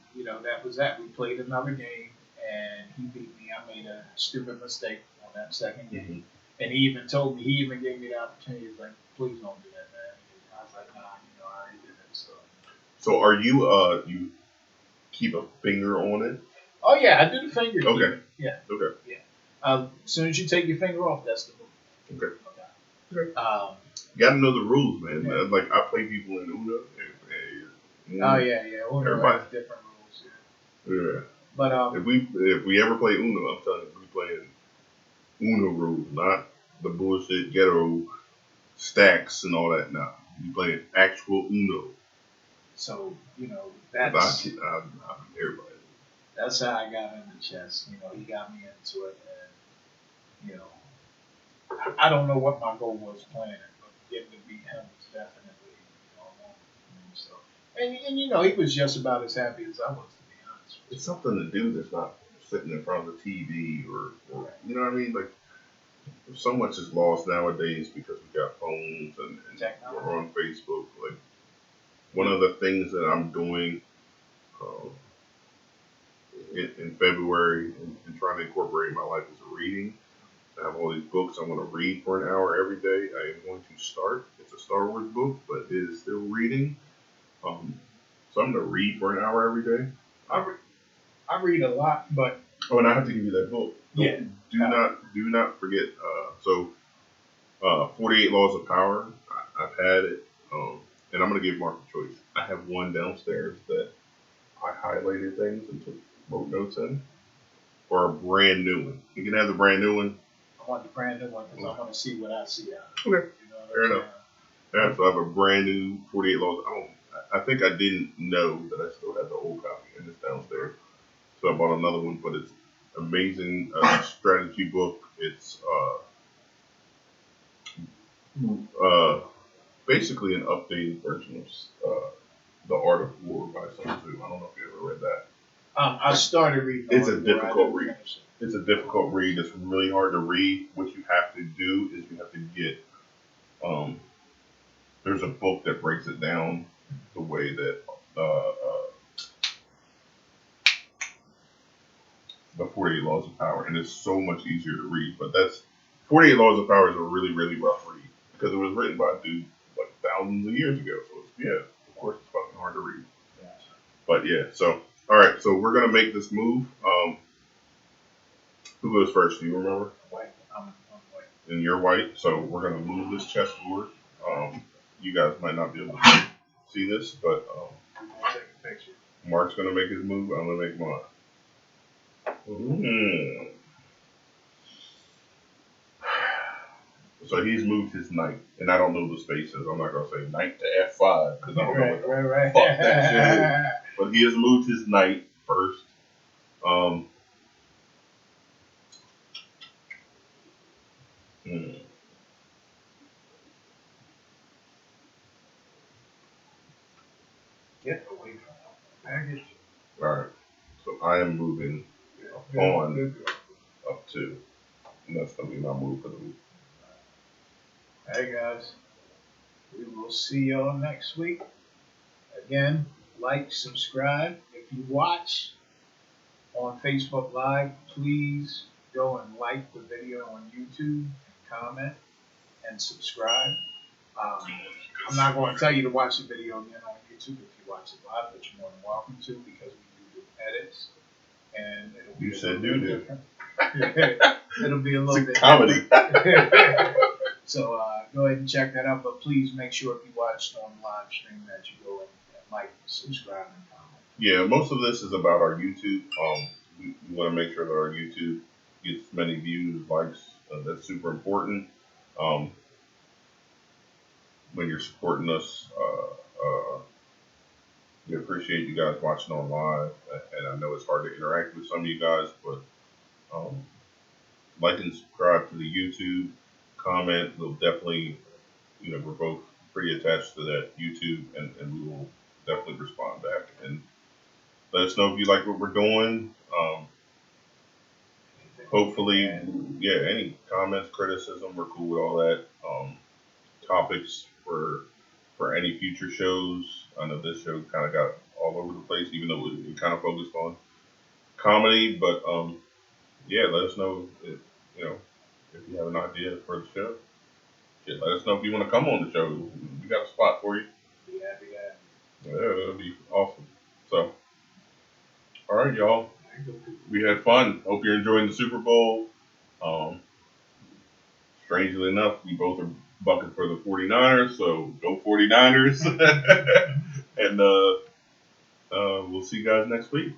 that was that. We played another game, and he beat me. I made a stupid mistake on that second game, and he even told me. He even gave me the opportunity. He's like, "Please don't do that, man." I was like, "Nah, I already did it." So are you you keep a finger on it? Oh yeah, I do the finger. Okay. Yeah. Okay. Yeah. As soon as you take your finger off, that's the move. Okay. Okay. You gotta know the rules, man. Yeah. Like I play people in Uno. Oh yeah. Uno Everybody. has different rules. Yeah. But If we ever play Uno, I'm telling you, we playing Uno rules, not the bullshit ghetto stacks and all that. Nah, we playing actual Uno. So I beat everybody. that's how I got into chess. He got me into it, and I don't know what my goal was playing it, but getting to beat him was definitely one. So and he was just about as happy as I was, to be honest. It's something to do that's not sitting in front of the TV or you know what I mean? Like so much is lost nowadays because we got phones and we're on Facebook. Like one of the things that I'm doing in February and trying to incorporate in my life is reading. I have all these books I want to read for an hour every day. I am going to start. It's a Star Wars book, but it is still reading. So I'm going to read for an hour every day. I read a lot, but and I have to give you that book. Do not forget. 48 Laws of Power. I've had it, and I'm going to give Mark a choice. I have one downstairs that I highlighted things and wrote notes in, or a brand new one. You can have the brand new one. I want the brand new one because I want to see what I see out. Okay, fair enough. Yeah, so I have a brand new 48 Laws. I think I didn't know that I still had the old copy in this downstairs. So I bought another one, but it's amazing strategy book. It's basically an updated version of The Art of War by Sun Tzu. I don't know if you ever read that. I started reading. It's a difficult read. It's a difficult read. It's really hard to read. What you have to do is you have to get. There's a book that breaks it down the way that the 48 Laws of Power, and it's so much easier to read. But 48 Laws of Power is a really, really rough read because it was written by a dude like thousands of years ago. So of course it's fucking hard to read. Yeah. But yeah, so all right, so we're gonna make this move. Who goes first? Do you remember? White. I'm white. And you're white, so we're gonna move this chessboard. You guys might not be able to see this, but I'm gonna take a picture. Mark's gonna make his move. I'm gonna make mine. Mm-hmm. So he's moved his knight, and I don't know the spaces. I'm not gonna say knight to F5 because I don't know what the fuck that shit is. But he has moved his knight first. Get away from that package. All right. So I am moving a pawn up 2, and that's gonna be my move for the week. Hey guys, we will see y'all next week. Again, like, subscribe. If you watch on Facebook Live, please go and like the video on YouTube, and comment, and subscribe. I'm not going to tell you to watch the video again on YouTube if you watch it live, but you're more than welcome to because we do edits, and it'll be a little different. It'll be a little bit comedy. So go ahead and check that out, but please make sure if you watched on the live stream that you go and like, subscribe, and comment. Yeah, most of this is about our YouTube. We want to make sure that our YouTube gets many views, likes. That's super important. Um, when you're supporting us, we appreciate you guys watching on live. And I know it's hard to interact with some of you guys, but um, like and subscribe to the YouTube. Comment. We'll definitely, we're both pretty attached to that YouTube, and we will definitely respond back. And let us know if you like what we're doing. Hopefully, yeah, any comments, criticism, we're cool with all that. Topics for any future shows. I know this show kind of got all over the place, even though we kind of focused on comedy. But yeah, let us know if if you have an idea for the show. Yeah, let us know if you want to come on the show. We got a spot for you. Be happy to Yeah, that'd be awesome. So, all right, y'all. We had fun. Hope you're enjoying the Super Bowl. Um, Strangely enough, we both are bucking for the 49ers, so go 49ers. And we'll see you guys next week.